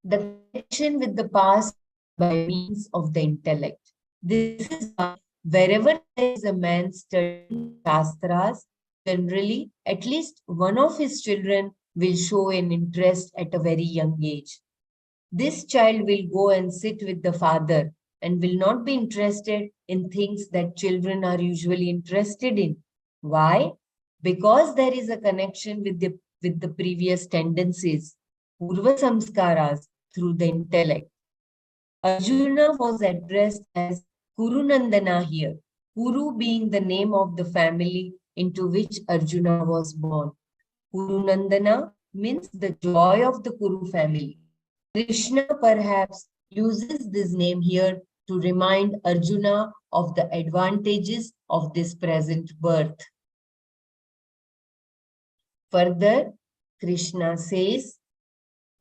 The connection with the past by means of the intellect. This is why wherever there is a man studying Shastras, generally at least one of his children will show an interest at a very young age. This child will go and sit with the father and will not be interested in things that children are usually interested in. Why? Because there is a connection with the previous tendencies, Purva Samskaras, through the intellect. Arjuna was addressed as Kurunandana here, Kuru being the name of the family into which Arjuna was born. Kurunandana means the joy of the Kuru family. Krishna perhaps uses this name here to remind Arjuna of the advantages of this present birth. Further, Krishna says,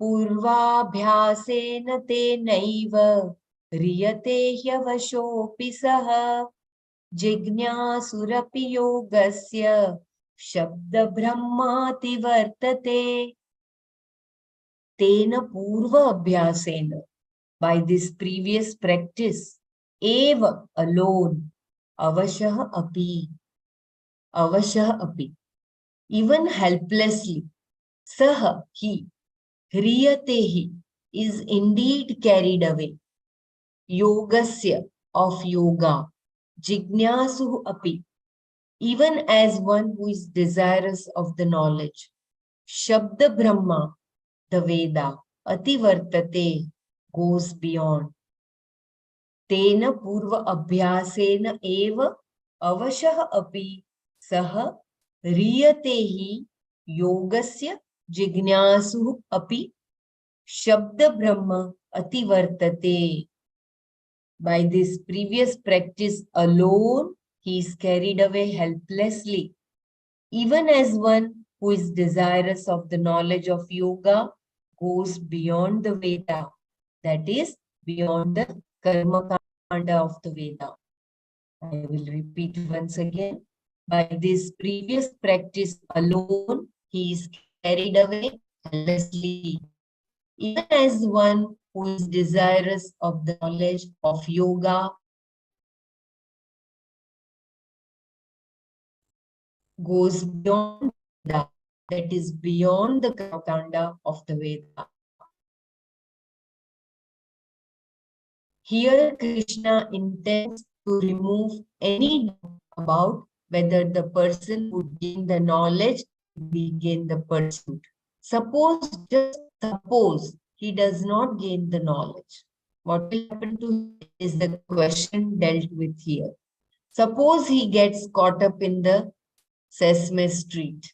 Purvabhyasena te naiva riyate hyavashopi saha jignasurapi yogasya shabda brahmati vartate. Tena purva abhyasena, by this previous practice, eva alone, avashah api, even helplessly, saha he, hriyatehi, is indeed carried away, yogasya, of yoga, jignasu api, even as one who is desirous of the knowledge, shabda brahma, the Veda, ativartate, goes beyond. Tena purva abhyasena eva avashah api saha riyatehi yogasya jignasu api shabda brahma ativartate. By this previous practice alone, he is carried away helplessly, even as one who is desirous of the knowledge of yoga goes beyond the Veda, that is, beyond the karma kanda of the Veda. I will repeat once again. By this previous practice alone, he is carried away helplessly, even as one who is desirous of the knowledge of yoga goes beyond Veda, that is beyond the karma kanda of the Veda. Here, Krishna intends to remove any doubt about whether the person would gain the knowledge, begin the pursuit. Suppose, just suppose, he does not gain the knowledge. What will happen to him is the question dealt with here. Suppose he gets caught up in the Sesame Street.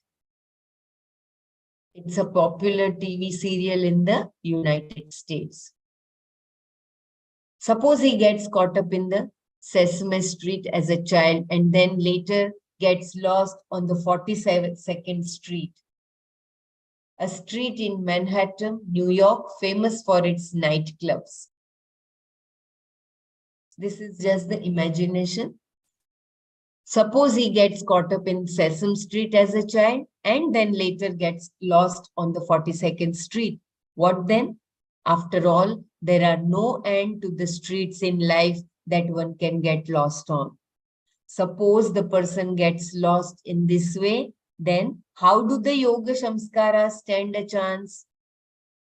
It's a popular TV serial in the United States. Suppose he gets caught up in the Sesame Street as a child and then later gets lost on the 42nd Street, a street in Manhattan, New York, famous for its nightclubs. This is just the imagination. Suppose he gets caught up in Sesame Street as a child and then later gets lost on the 42nd Street. What then? After all, there are no end to the streets in life that one can get lost on. Suppose the person gets lost in this way, then how do the yoga samskaras stand a chance?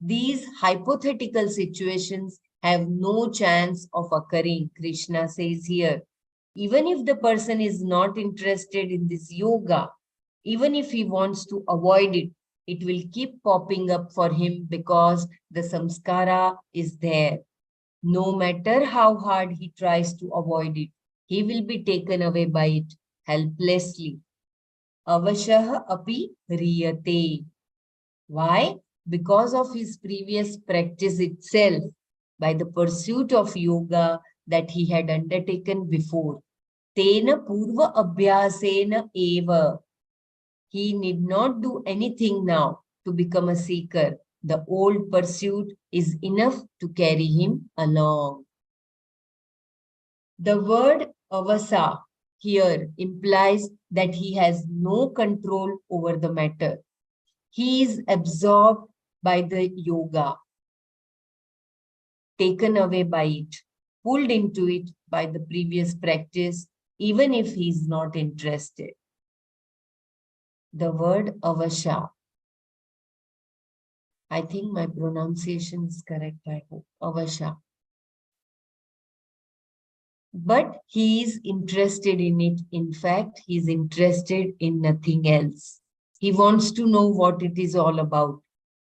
These hypothetical situations have no chance of occurring, Krishna says here. Even if the person is not interested in this yoga, even if he wants to avoid it, it will keep popping up for him because the samskara is there. No matter how hard he tries to avoid it, he will be taken away by it helplessly. Avashah api riyate. Why? Because of his previous practice itself, by the pursuit of yoga that he had undertaken before. Tena purva abhyasena eva. He need not do anything now to become a seeker. The old pursuit is enough to carry him along. The word avasa here implies that he has no control over the matter. He is absorbed by the yoga, taken away by it, pulled into it by the previous practice, even if he is not interested. The word avasha. I think my pronunciation is correct, I hope. Avasha. But he is interested in it. In fact, he is interested in nothing else. He wants to know what it is all about.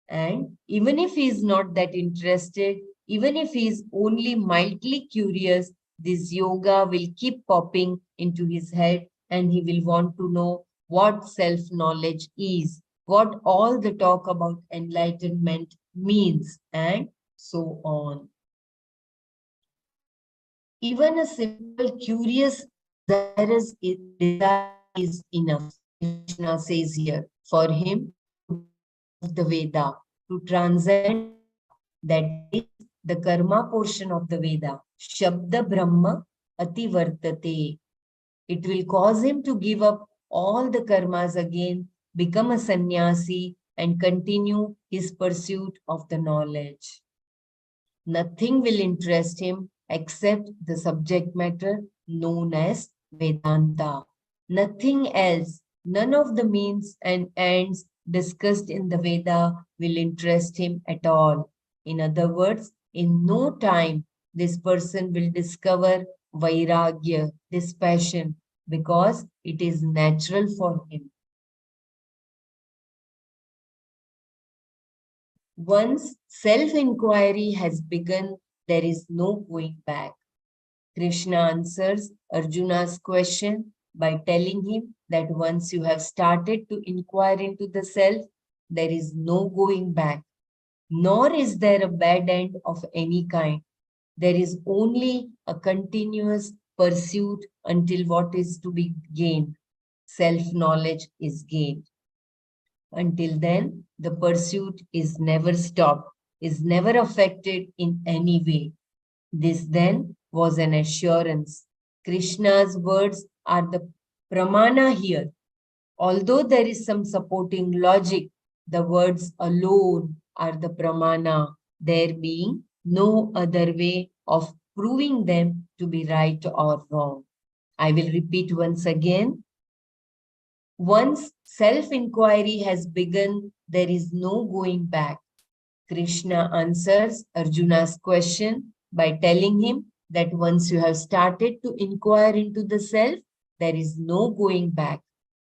And even if he is not that interested, even if he is only mildly curious, this yoga will keep popping into his head and he will want to know what self-knowledge is, what all the talk about enlightenment means, and so on. Even a simple curious desire is enough, Krishna says here, for him of the Veda, to transcend that is the karma portion of the Veda. Shabda Brahma Ativartate. It will cause him to give up all the karmas again, become a sannyasi, and continue his pursuit of the knowledge. Nothing will interest him except the subject matter known as Vedanta. Nothing else, none of the means and ends discussed in the Veda will interest him at all. In other words, in no time, this person will discover Vairagya, this passion, because it is natural for him. Once self-inquiry has begun, there is no going back. Krishna answers Arjuna's question by telling him that once you have started to inquire into the self, there is no going back, nor is there a bad end of any kind. There is only a continuous pursuit until what is to be gained, self-knowledge, is gained. Until then, the pursuit is never stopped, is never affected in any way. This then was an assurance. Krishna's words are the pramana here. Although there is some supporting logic, the words alone are the pramana, there being no other way of proving them to be right or wrong. I will repeat once again. Once self-inquiry has begun, there is no going back. Krishna answers Arjuna's question by telling him that once you have started to inquire into the self, there is no going back.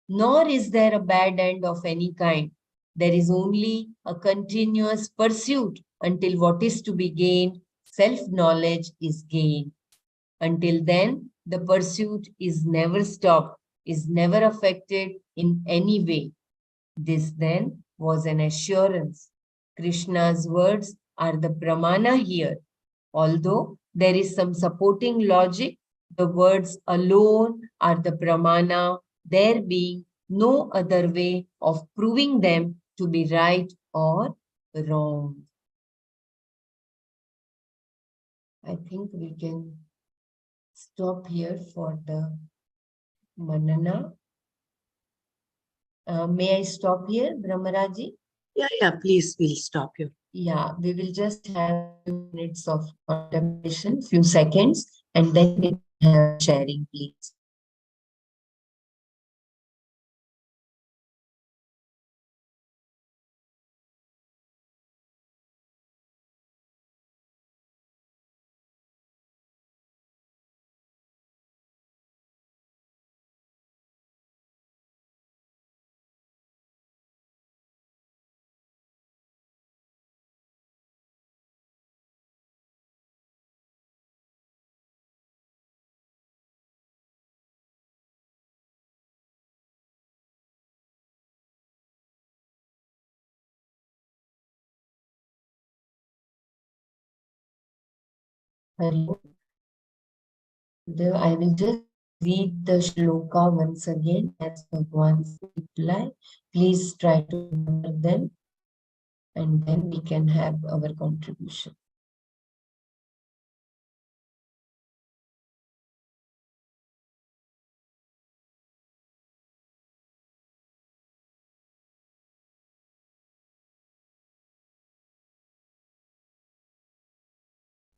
Nor is there a bad end of any kind. There is only a continuous pursuit until what is to be gained, self-knowledge, is gained. Until then, the pursuit is never stopped, is never affected in any way. This then was an assurance. Krishna's words are the pramana here. Although there is some supporting logic, the words alone are the pramana, there being no other way of proving them to be right or wrong. I think we can stop here for the Manana. May I stop here, Brahmaraji? Yeah, please, we'll stop here. Yeah, we will just have a few minutes of contemplation, few seconds, and then we can have sharing, please. Hello. I will just read the shloka once again as Bhagwan's reply. Please try to remember them, and then we can have our contribution.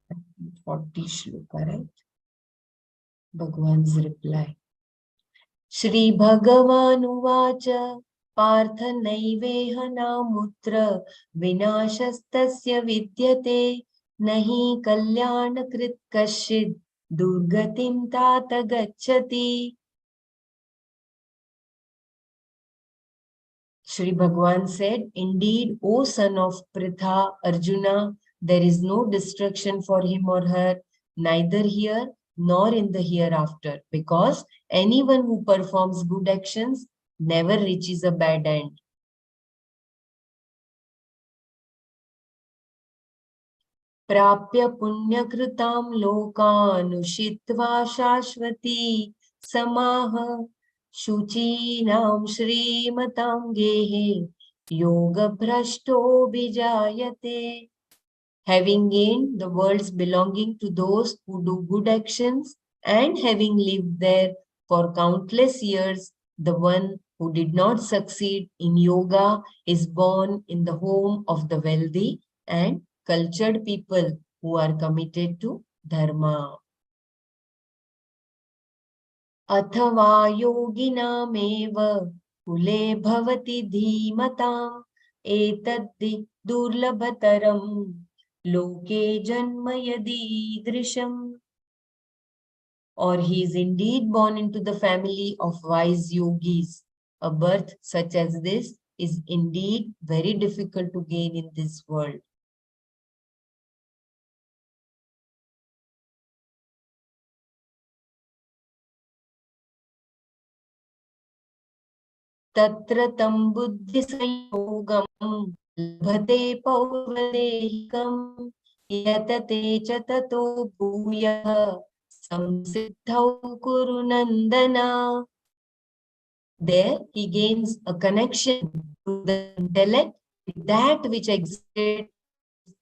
Right? 40 shloka, right? Bhagwan's reply. Shri Bhagavanuvach Partha naiveha namutra vinashastasya vidyate nahi kalyanakrit kashid durgatim tata gacchati. Shri Bhagwan said, indeed, O son of Pritha, Arjuna, there is no destruction for him or her, neither here nor in the hereafter, because anyone who performs good actions never reaches a bad end. Prapya punyakritam lokanushitva shashvati samaha shuchinam shrimatam gehe yoga bhrashto bijayate. Having gained the worlds belonging to those who do good actions and having lived there for countless years, the one who did not succeed in yoga is born in the home of the wealthy and cultured people who are committed to dharma. अथवा योगिनामेव कुले भवति धीमताम् एतद्धि दुर्लभतरम् लोके janma yadidrisham. Or he is indeed born into the family of wise yogis. A birth such as this is indeed very difficult to gain in this world. Tatra tam buddhi sanyogam labhate paurvadeikam yatate cha tato bhuyah samsiddhau kuru nandana. There he gains a connection to the intellect with that which existed in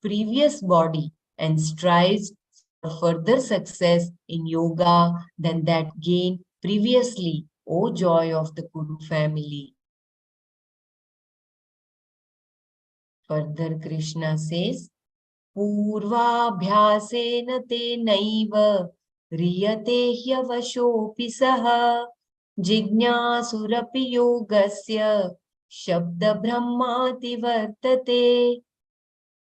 previous body and strives for further success in yoga than that gained previously, O joy of the Kuru family. Further Krishna says, Purvabhyasena te naiva riyate hyavashopi saha Jignasurapi yogasya shabda brahmati vartate.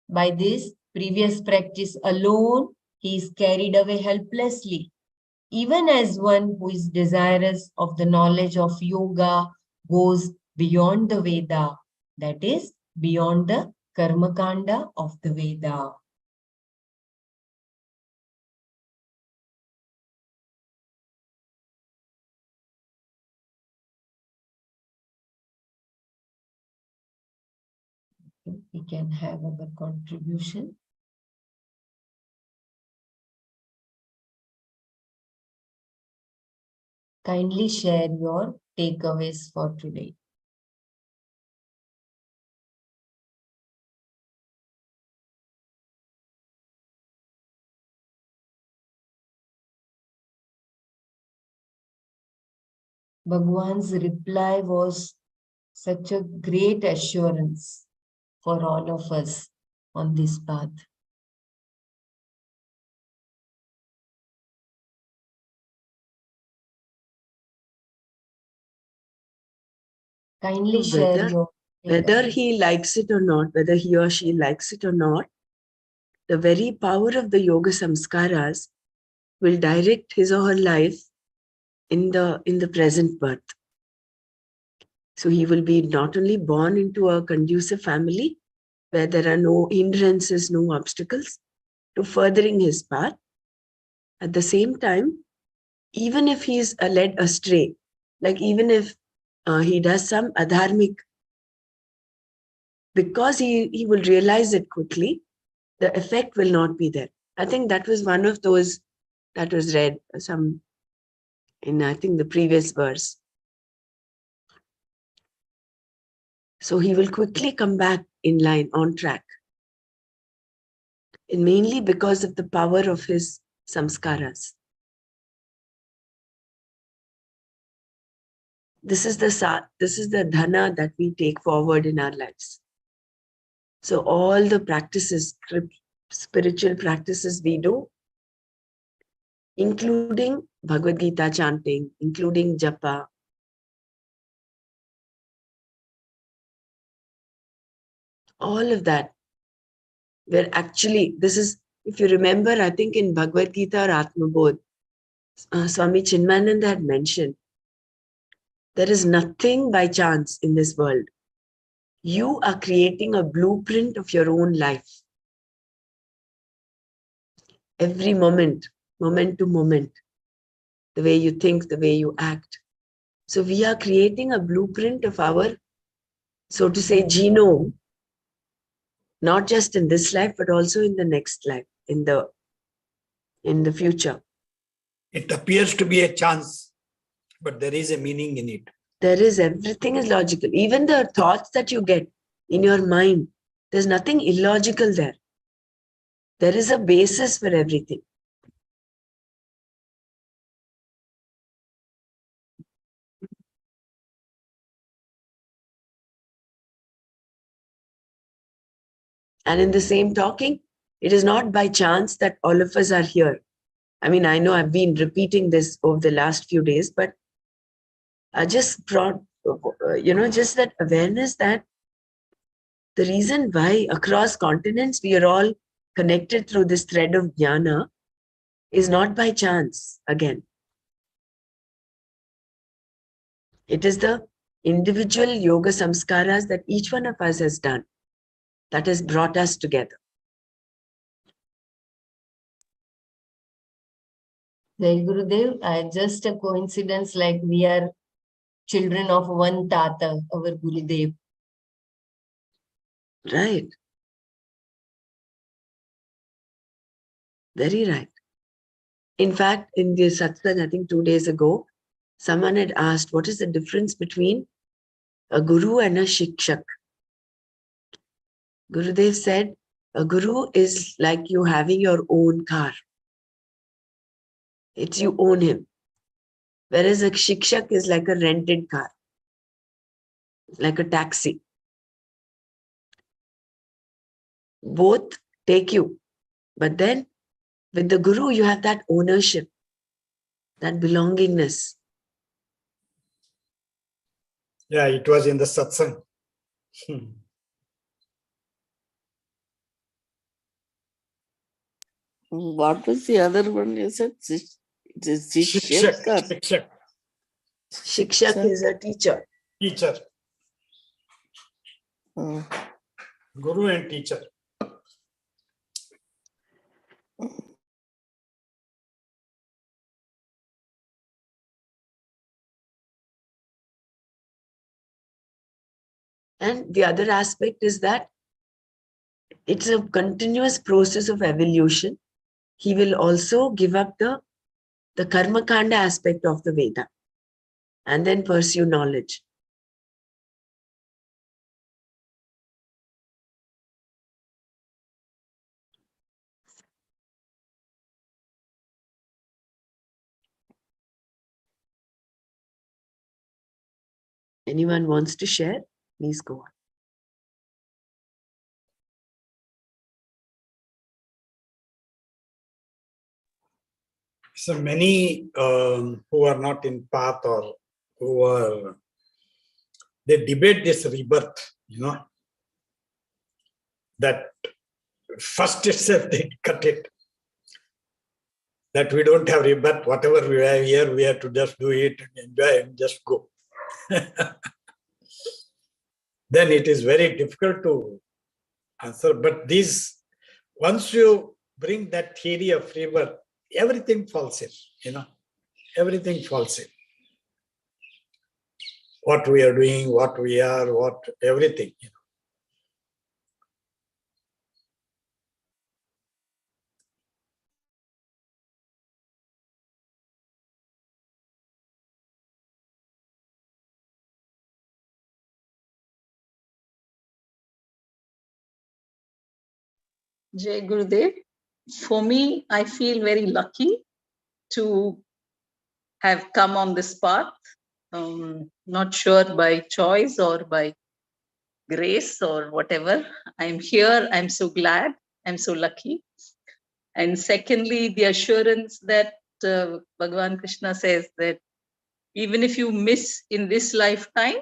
By this previous practice alone, he is carried away helplessly. Even as one who is desirous of the knowledge of yoga goes beyond the Veda, that is, beyond the Karmakanda of the Veda. We can have our contribution. Kindly share your takeaways for today. Bhagwan's reply was such a great assurance for all of us on this path. Kindly share your... Whether he likes it or not, whether he or she likes it or not, the very power of the yoga samskaras will direct his or her life in the present birth. So he will be not only born into a conducive family where there are no hindrances, no obstacles to furthering his path. At the same time, even if he is led astray, like even if he does some adharmic, because he will realize it quickly, the effect will not be there. I think that was one of those that was read in I think the previous verse. So he will quickly come back in line, on track. And mainly because of the power of his samskaras. This is the dhana that we take forward in our lives. So all the practices, spiritual practices we do, including Bhagavad Gita chanting, including japa, all of that, where actually, this is, if you remember, I think in Bhagavad Gita or Atma Bodh, Swami Chinmayananda had mentioned, there is nothing by chance in this world. You are creating a blueprint of your own life. Every moment, moment to moment, the way you think, the way you act. So we are creating a blueprint of our, so to say, genome, not just in this life, but also in the next life, in the future. It appears to be a chance, but there is a meaning in it. There is, everything is logical. Even the thoughts that you get in your mind, there's nothing illogical there. There is a basis for everything. And in the same talking, it is not by chance that all of us are here. I mean, I know I've been repeating this over the last few days, but I just brought, just that awareness that the reason why across continents we are all connected through this thread of jnana is not by chance again. It is the individual yoga samskaras that each one of us has done that has brought us together. Jai Gurudev, just a coincidence, like we are children of one Tata, our Gurudev. Right. Very right. In fact, in the satsang, I think 2 days ago, someone had asked, what is the difference between a guru and a shikshak? Gurudev said, a guru is like you having your own car. It's you own him. Whereas a shikshak is like a rented car, like a taxi. Both take you. But then with the guru, you have that ownership, that belongingness. Yeah, it was in the satsang. What was the other one you said? Shikshak. Shikshak is a teacher. Teacher. Oh. Guru and teacher. And the other aspect is that it's a continuous process of evolution. He will also give up the karma kanda aspect of the Veda and then pursue knowledge. anyone wants to share, please go on. So many who are not in path or who are, they debate this rebirth, that first itself they cut it. That we don't have rebirth, whatever we have here, we have to just do it and enjoy and just go. Then it is very difficult to answer. But these, once you bring that theory of rebirth, everything falls in, everything falls in. What we are doing, what we are, everything. Jai Gurudev, for me, I feel very lucky to have come on this path. Not sure by choice or by grace or whatever. I'm here. I'm so glad. I'm so lucky. And secondly, the assurance that Bhagavan Krishna says that even if you miss in this lifetime,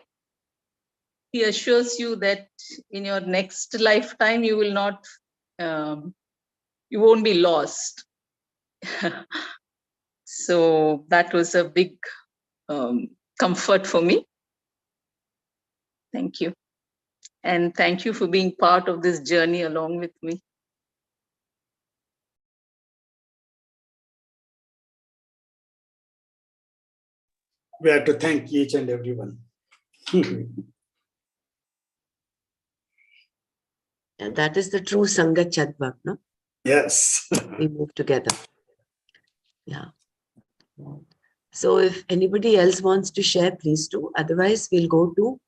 he assures you that in your next lifetime, you will not, you won't be lost. So that was a big comfort for me. Thank you. And thank you for being part of this journey along with me. We have to thank each and everyone. And that is the true Sangha Chadbhav, no? Yes. We move together. Yeah. So if anybody else wants to share, please do. Otherwise, we'll go to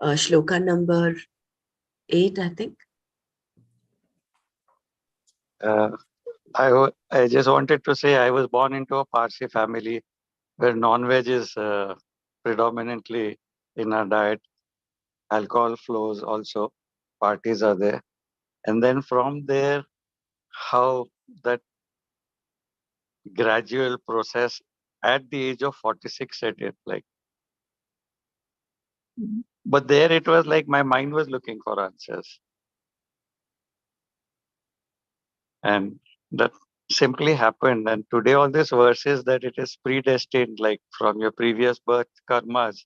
shloka number 8, I think. I just wanted to say I was born into a Parsi family where non-veg is predominantly in our diet. Alcohol flows also, parties are there. And then from there, how that gradual process at the age of 46 set it like. But there it was like my mind was looking for answers. And that simply happened. And today all these verses that it is predestined, like from your previous birth karmas,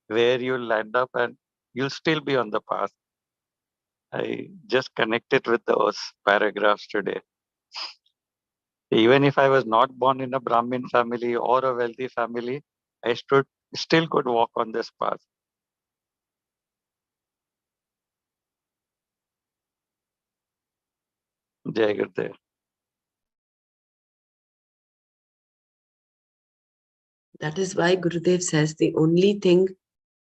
where you'll land up and you'll still be on the path. I just connected with those paragraphs today. Even if I was not born in a Brahmin family or a wealthy family, I still could walk on this path. Jai Gurudev. That is why Gurudev says the only thing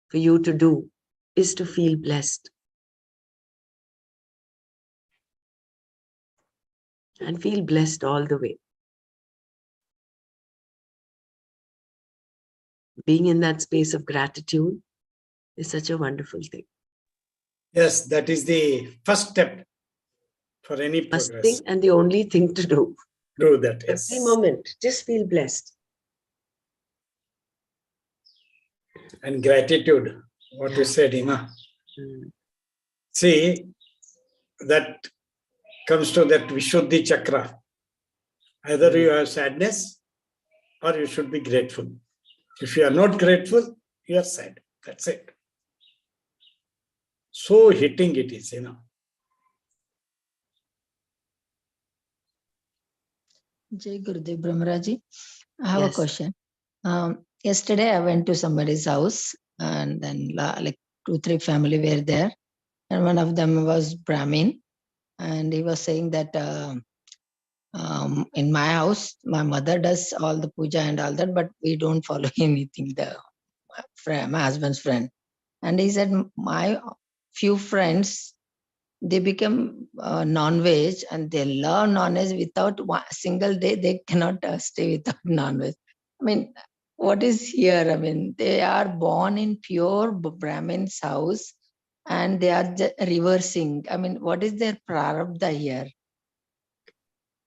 for you to do is to feel blessed. And feel blessed all the way. Being in that space of gratitude is such a wonderful thing. Yes, that is the first step for any progress. First thing and the only thing to do. Do that, yes. Every moment, just feel blessed. And gratitude, what you said, See, that comes to that Vishuddhi Chakra. Either you have sadness or you should be grateful. If you are not grateful, you are sad. That's it. So hitting it is, Jai Gurudev Brahmaraji. I have Yes. a question. Yesterday I went to somebody's house and then like 2-3 family were there. And one of them was Brahmin. And he was saying that in my house, my mother does all the puja and all that, but we don't follow anything, my husband's friend. And he said, my few friends, they become non-veg and they love non-veg without one single day. They cannot stay without non-veg. I mean, what is here? I mean, they are born in pure Brahmin's house and they are reversing. I mean, what is their prarabdha here?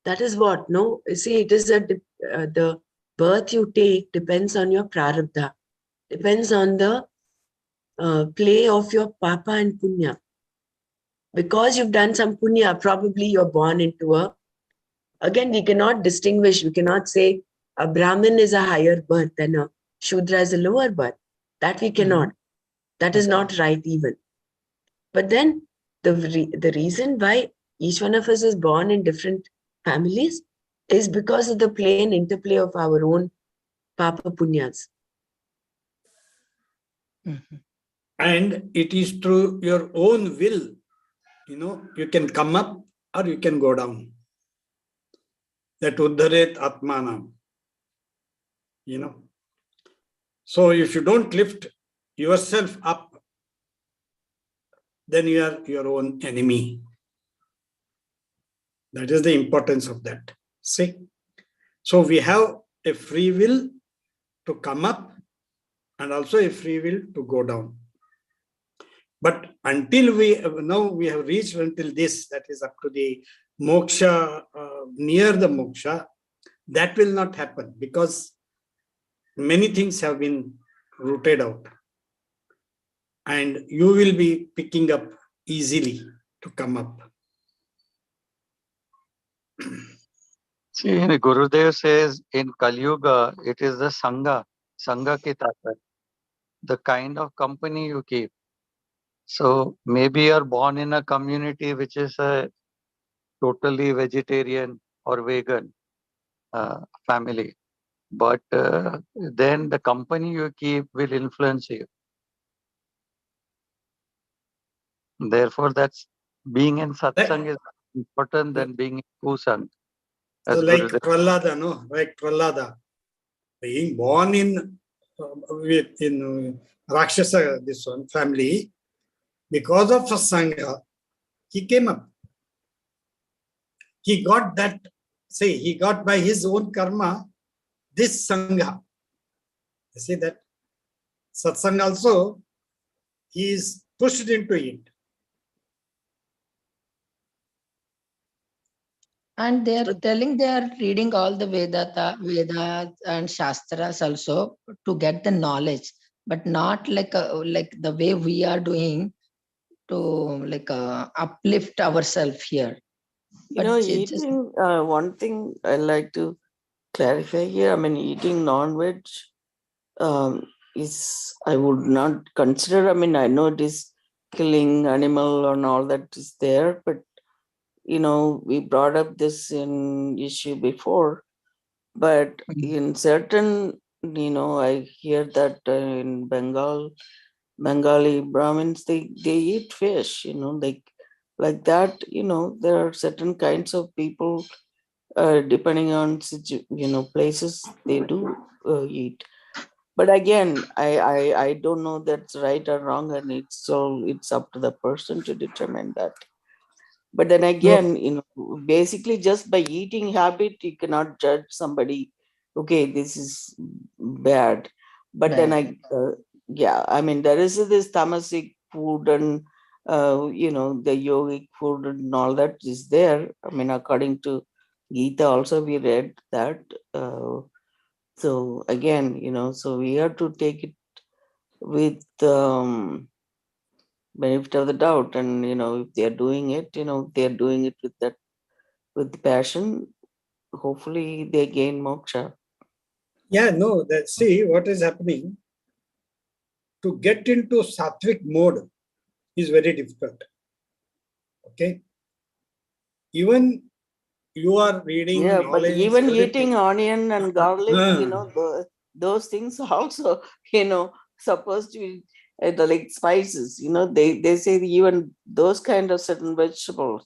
That is what, no? You see, it is the birth you take depends on your prarabdha, depends on the play of your papa and punya. Because you've done some punya, probably you're born into a, again, we cannot distinguish, we cannot say a Brahmin is a higher birth than a Shudra is a lower birth. That we cannot. That is not right even. But then the reason why each one of us is born in different families is because of the play and interplay of our own Papa Punyas. And it is through your own will, you can come up or you can go down. That Uddharet Atmanam. So if you don't lift yourself up, then you are your own enemy. That is the importance of that. See? So we have a free will to come up and also a free will to go down. But until we have reached until this, that is up to the moksha, near the moksha, that will not happen because many things have been rooted out. And you will be picking up easily to come up. See, Gurudev says in Kali Yuga, it is the Sangha ki takat, the kind of company you keep. So maybe you're born in a community which is a totally vegetarian or vegan family. But then the company you keep will influence you. Therefore, that's being in satsang is important than being in kusang. So like Prahlada, no? Like Prahlada, being born in Rakshasa, this one family, because of Sangha, he came up. He got that, he got by his own karma, this Sangha. You see that? Satsang also, he is pushed into it. And they are telling they are reading all the Vedas and Shastras also to get the knowledge, but not like the way we are doing to uplift ourselves here. Eating, one thing I like to clarify here, I mean, eating non-veg is, I would not consider, I mean, I know it is killing animal and all that is there, but we brought up this in issue before, but in certain, I hear that in Bengali Brahmins, they eat fish, like that, there are certain kinds of people, depending on, places, they do eat. But again, I don't know that's right or wrong, and it's up to the person to determine that. But then again, basically just by eating habit, you cannot judge somebody, okay, this is bad. But then I mean, there is this tamasic food and, the yogic food and all that is there. I mean, according to Gita also we read that. So again, so we have to take it with benefit of the doubt, and if they are doing it, they're doing it with passion. Hopefully they gain moksha. Yeah, no, see what is happening. To get into sattvic mode is very difficult. Okay. Even you are reading knowledge, but even everything. eating onion and garlic, those things also, supposed to be like spices, they say even those kind of certain vegetables,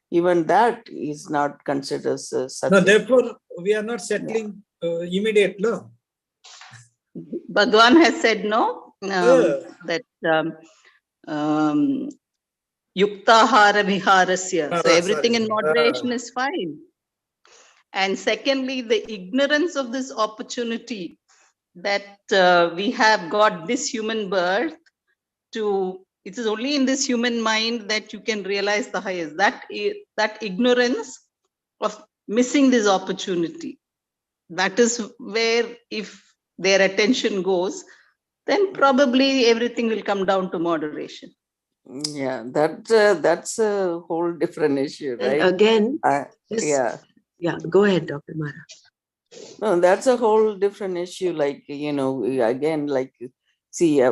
even that is not considered sattvic. No, therefore we are not settling immediate law. Bhagwan has said no, that yuktahara viharasya. So everything in moderation is fine. And secondly, the ignorance of this opportunity that we have got this human birth to, it is only in this human mind that you can realize the highest. That ignorance of missing this opportunity, that is where if their attention goes, then probably everything will come down to moderation. Yeah, that's a whole different issue, right? And again, yeah, go ahead, Dr. Mara. no, that's a whole different issue. Like, you know, again, like, see,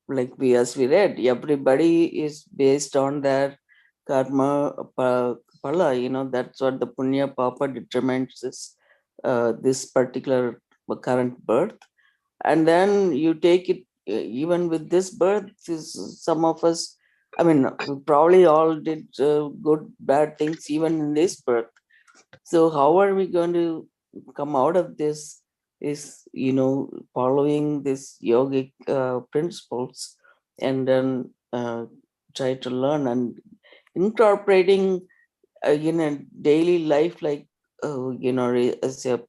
like as we read, everybody is based on their karma pala. You know, that's what the punya papa determines this particular current birth. And then you take it, even with this birth, some of us, I mean, we probably all did good, bad things even in this birth. So how are we going to come out of this? Is, you know, following this yogic principles, and then try to learn and incorporating in a daily life, like, you know, as a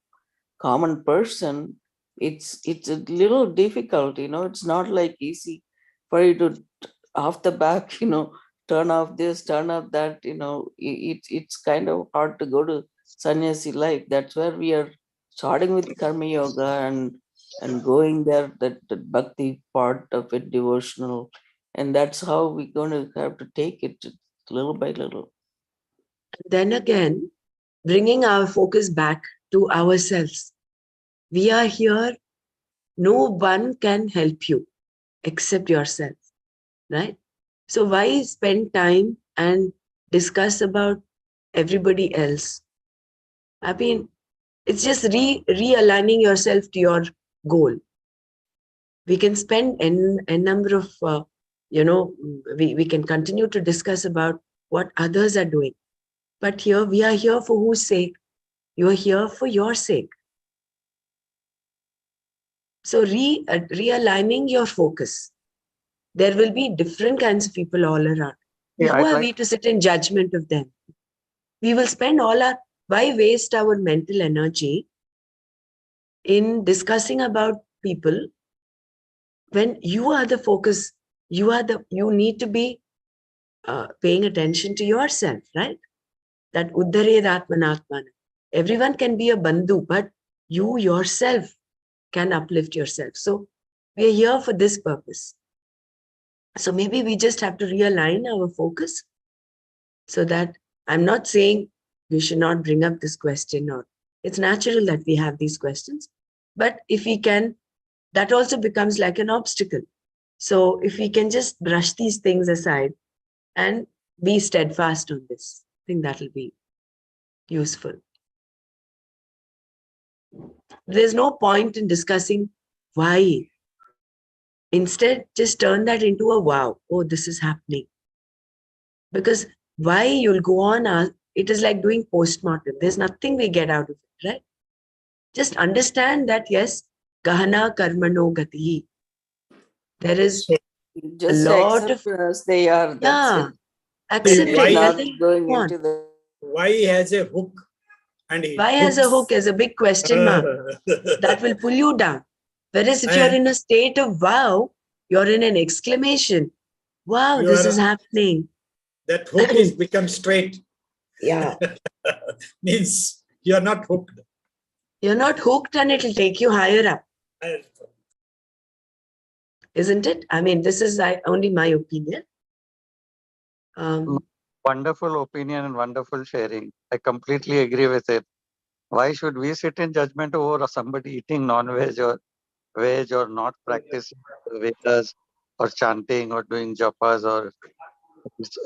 common person, it's a little difficult. You know, it's not like easy for you to off the back, you know, turn off this, turn off that. You know, it's kind of hard to go to sannyasi life. That's where we are starting with karma yoga and going there, that bhakti part of it, devotional, and that's how we're going to have to take it little by little. Then again, bringing our focus back to ourselves. We are here. No one can help you except yourself, right? So why spend time and discuss about everybody else? I mean, it's just realigning yourself to your goal. We can spend a number of, we can continue to discuss about what others are doing. But here, we are here for whose sake? You are here for your sake. So realigning your focus. There will be different kinds of people all around. Yeah, Who are we to sit in judgment of them? We will spend why waste our mental energy in discussing about people when you are the focus? You need to be paying attention to yourself, right? That uddhared atmanatmana. Everyone can be a bandhu, but you yourself can uplift yourself. So we are here for this purpose. So maybe we just have to realign our focus, so that I'm not saying we should not bring up this question, or it's natural that we have these questions, but if we can, that also becomes like an obstacle. So if we can just brush these things aside and be steadfast on this, I think that will be useful. There's no point in discussing why. Instead, just turn that into a wow. Oh, this is happening. Because why, you'll go on, it is like doing postmortem. There's nothing we get out of it, right? Just understand that, yes, gahana karmano gati. There is just a lot accept of, as they are. That's it. accept why it. Not Nothing going on. into the Why has a hook and he Why has a hook as a big question mark that will pull you down. Whereas if you're in a state of wow, you're in an exclamation. Wow, this is happening. That hook is become straight. Yeah. Means you're not hooked. You're not hooked, and it'll take you higher up. Isn't it? I mean, this is only my opinion. Wonderful opinion and wonderful sharing. I completely agree with it. Why should we sit in judgment over somebody eating non-veg or veg or not practicing Vedas or chanting or doing japas or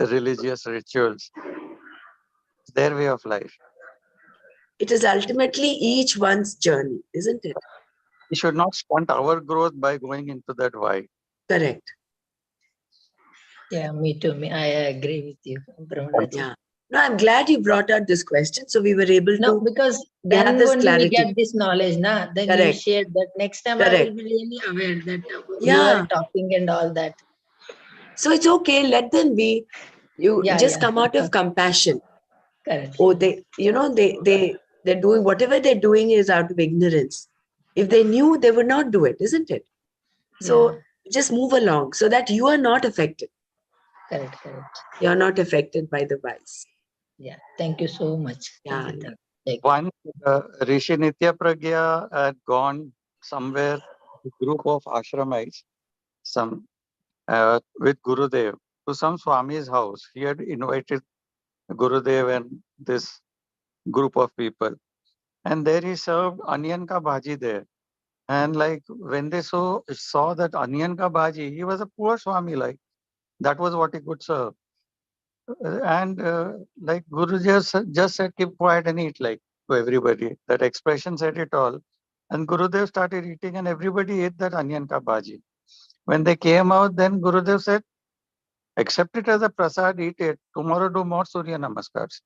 religious rituals? It's their way of life. It is ultimately each one's journey, isn't it? We should not stunt our growth by going into that why. Correct. Yeah, me too. I agree with you, Brahmanaji. Yeah. No, I'm glad you brought out this question, so we were able to. Because then this only clarity. we get this knowledge, na? Then you shared that. Next time I will be really aware that you are talking and all that. So it's okay. Let them be. You just come out of compassion. Correct. Oh, they're doing whatever they're doing is out of ignorance. If they knew, they would not do it, isn't it? So just move along so that you are not affected. Correct. You are not affected by the vice. Yeah. Thank you so much. Yeah. Thank you. One Rishi Nitya Pragya had gone somewhere, a group of ashramites, with Gurudev to some Swami's house. He had invited Gurudev and this group of people. And there he served onion ka bhaji there. And like when they saw that onion ka bhaji, he was a poor Swami, like that was what he could serve. And like Guru just said, keep quiet and eat, like to everybody. That expression said it all. And Gurudev started eating and everybody ate that onion ka bhaji. When they came out, then Gurudev said, accept it as a prasad, eat it. Tomorrow do more Surya Namaskars.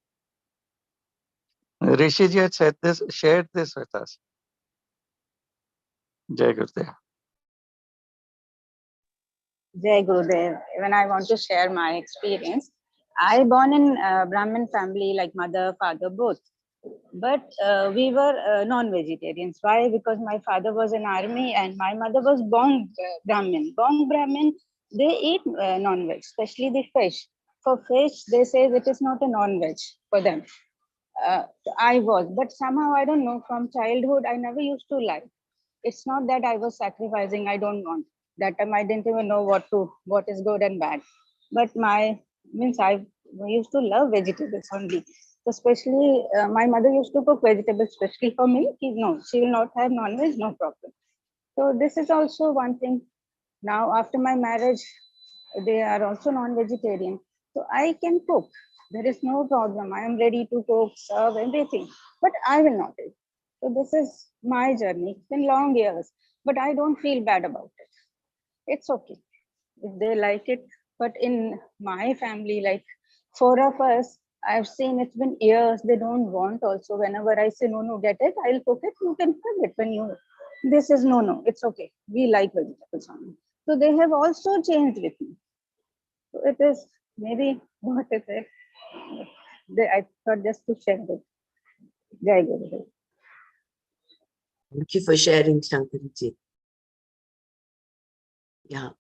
Rishiji had said this, shared this with us. Jai Gurudev. Jai Gurudev. When I want to share my experience, I born in a Brahmin family, like mother, father, both. But we were non-vegetarians. Why? Because my father was in army and my mother was Bong Brahmin. Bong Brahmin, they eat non-veg, especially the fish. For fish, they say it is not a non-veg for them. I was, but somehow I don't know. From childhood, I never used to like. It's not that I was sacrificing. I don't want. That time I didn't even know what is good and bad. But I used to love vegetables only. So especially my mother used to cook vegetables, especially for me. She will not have non-veg, no problem. So this is also one thing. Now after my marriage, they are also non-vegetarian. So I can cook. There is no problem. I am ready to cook, serve everything, but I will not eat. So this is my journey. It's been long years, but I don't feel bad about it. It's okay if they like it. But in my family, like 4 of us, I've seen it's been years. They don't want also. Whenever I say, no, get it, I'll cook it. You can have it when you, this is no, it's okay. We like vegetables only. So they have also changed with me. So it is maybe what it is. I thought just to share it. Jai Gurudev. Thank you for sharing, Shankariji. Yeah.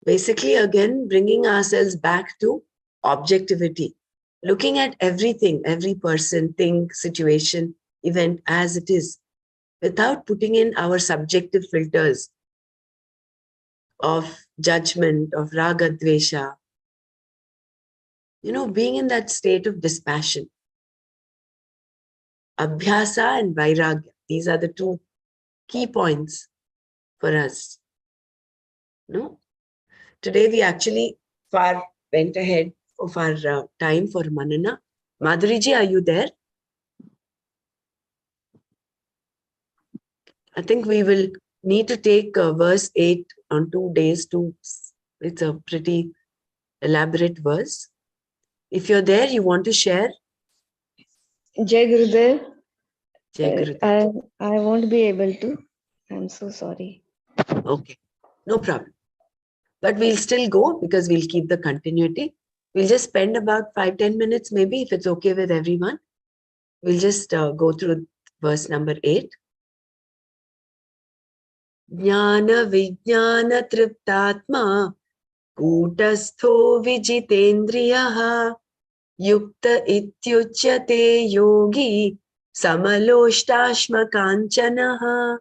Basically, again, bringing ourselves back to objectivity, looking at everything, every person, thing, situation, event as it is, without putting in our subjective filters of judgment, of raga, dvesha. Being in that state of dispassion. Abhyasa and vairagya, these are the two key points for us. No? Today we actually far went ahead of our time for Manana. Madhuriji, are you there? I think we will need to take verse 8 on 2 days. It's a pretty elaborate verse. If you're there, you want to share? Jai Gurudev. Jai Gurudev. I won't be able to. I'm so sorry. Okay, no problem. But we'll still go because we'll keep the continuity. We'll just spend about 5-10 minutes, maybe, if it's okay with everyone. We'll just go through verse number 8. Jnana vijnana triptatma kutastho vijitendriyaha yukta ityuchyate yogi samaloshtasma kanchanaha.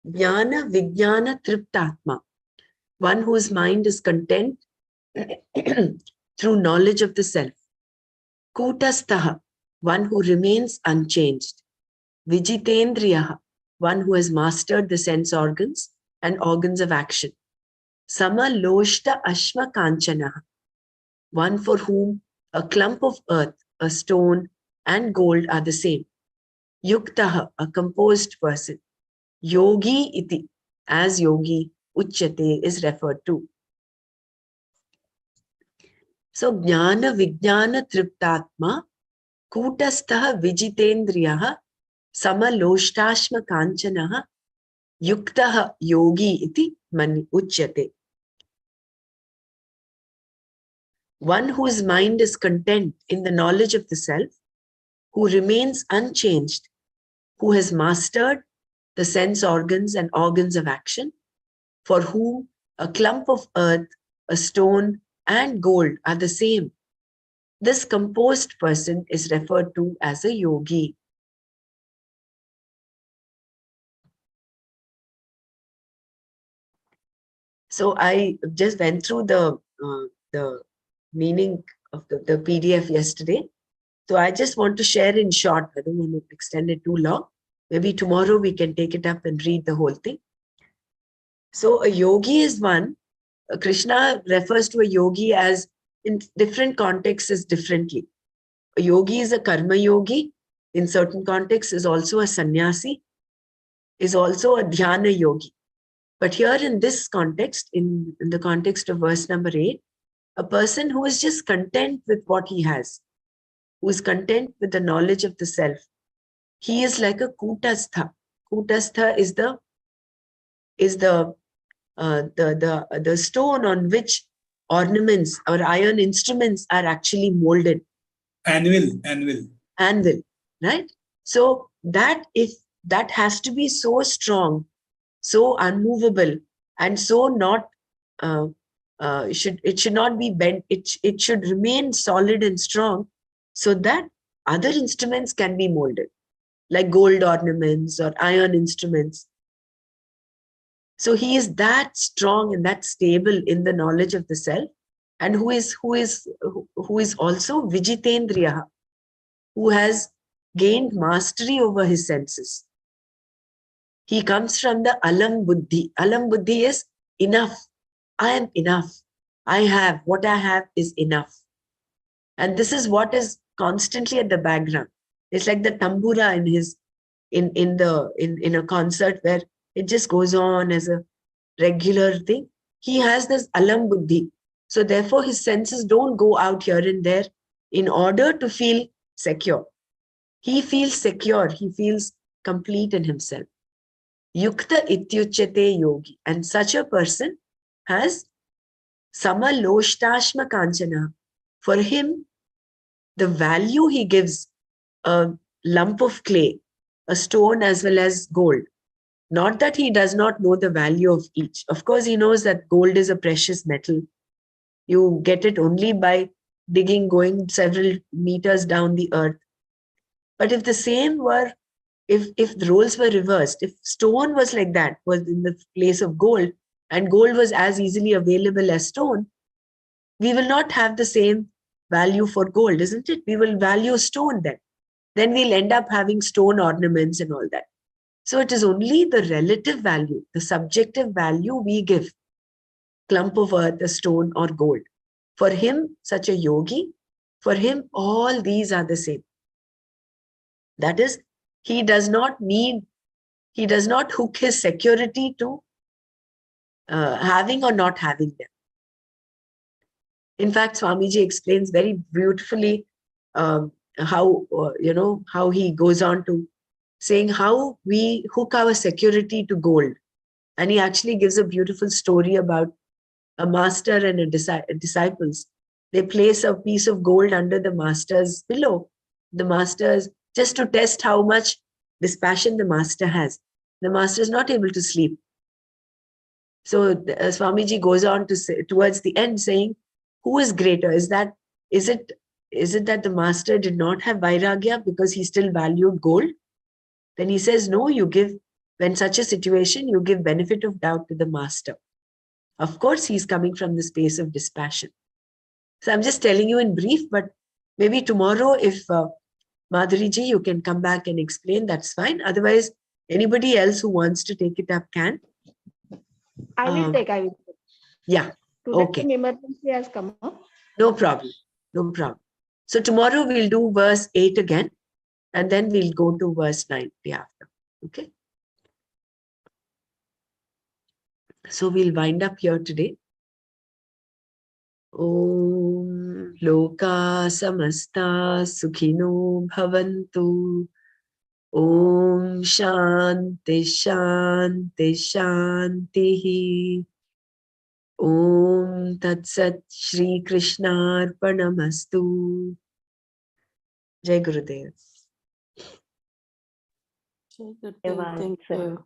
Jnana vijnana triptatma. One whose mind is content through knowledge of the self. Kutastaha, one who remains unchanged. Vijitendriyaha, one who has mastered the sense organs and organs of action. Samaloshta ashma kanchanaha, one for whom a clump of earth, a stone, and gold are the same. Yuktaha, a composed person. Yogi iti, as yogi, uchyate is referred to. So, jnana vijnana triptatma kutastha vijitendriyaha samaloshtasma kanchanaha yuktaha yogi iti mani uchyate. One whose mind is content in the knowledge of the self who remains unchanged, who has mastered the sense organs and organs of action, for whom a clump of earth, a stone, and gold are the same. This composed person is referred to as a yogi. So I just went through the meaning of the PDF yesterday. So I just want to share in short. I don't want to extend it too long. Maybe tomorrow we can take it up and read the whole thing. So a yogi is one. Krishna refers to a yogi as in different contexts as differently. A yogi is a karma yogi. In certain contexts is also a sannyasi, is also a dhyana yogi. But here in this context, in the context of verse number 8, a person who is just content with what he has, who is content with the knowledge of the self. He is like a kutastha. Kutastha is the stone on which ornaments or iron instruments are actually molded. Anvil, right? So that has to be so strong, so unmovable, and so not it should not be bent. It should remain solid and strong, so that other instruments can be molded, like gold ornaments or iron instruments. So he is that strong and that stable in the knowledge of the self, and who is also Vijitendriya, who has gained mastery over his senses. He comes from the Alam Buddhi. Alam Buddhi is enough. I am enough. I have. What I have is enough. And this is what is constantly at the background. It's like the tambura in a concert where it just goes on as a regular thing. He has this Alam Buddhi. So therefore his senses don't go out here and there in order to feel secure. He feels secure. He feels complete in himself. Yukta ityuchate yogi. And such a person has samaloshtashma kanchana. For him, the value he gives a lump of clay, a stone as well as gold. Not that he does not know the value of each. Of course, he knows that gold is a precious metal. You get it only by digging, going several meters down the earth. But if the same were, if the roles were reversed, if stone was like that, was in the place of gold, and gold was as easily available as stone, we will not have the same value for gold, isn't it? We will value stone then. Then we'll end up having stone ornaments and all that. So it is only the relative value, the subjective value we give, clump of earth, a stone or gold. For him, such a yogi, for him, all these are the same. That is, he does not hook his security to having or not having them. In fact, Swamiji explains very beautifully how he goes on to saying how we hook our security to gold. And he actually gives a beautiful story about a master and a disciples. They place a piece of gold under the master's pillow. The master's, just to test how much dispassion the master has. The master is not able to sleep. So Swamiji goes on to say, towards the end, saying, who is greater? Is it that the master did not have vairagya because he still valued gold? Then he says, no, when such a situation, you give benefit of doubt to the master. Of course, he's coming from the space of dispassion. So I'm just telling you in brief, but maybe tomorrow, if Madhuri ji, you can come back and explain, that's fine. Otherwise, anybody else who wants to take it up can. I will take. Yeah. Today Okay. some emergency has come up. No problem. No problem. So tomorrow we'll do verse 8 again, and then we'll go to verse 9 the after. Okay. So we'll wind up here today. Om Loka Samasta Sukhino Bhavantu. Om Shanti Shanti Shanti. Om Tat Sat Shri Krishna Arpanamastu. Jai Gurudev. Thank you.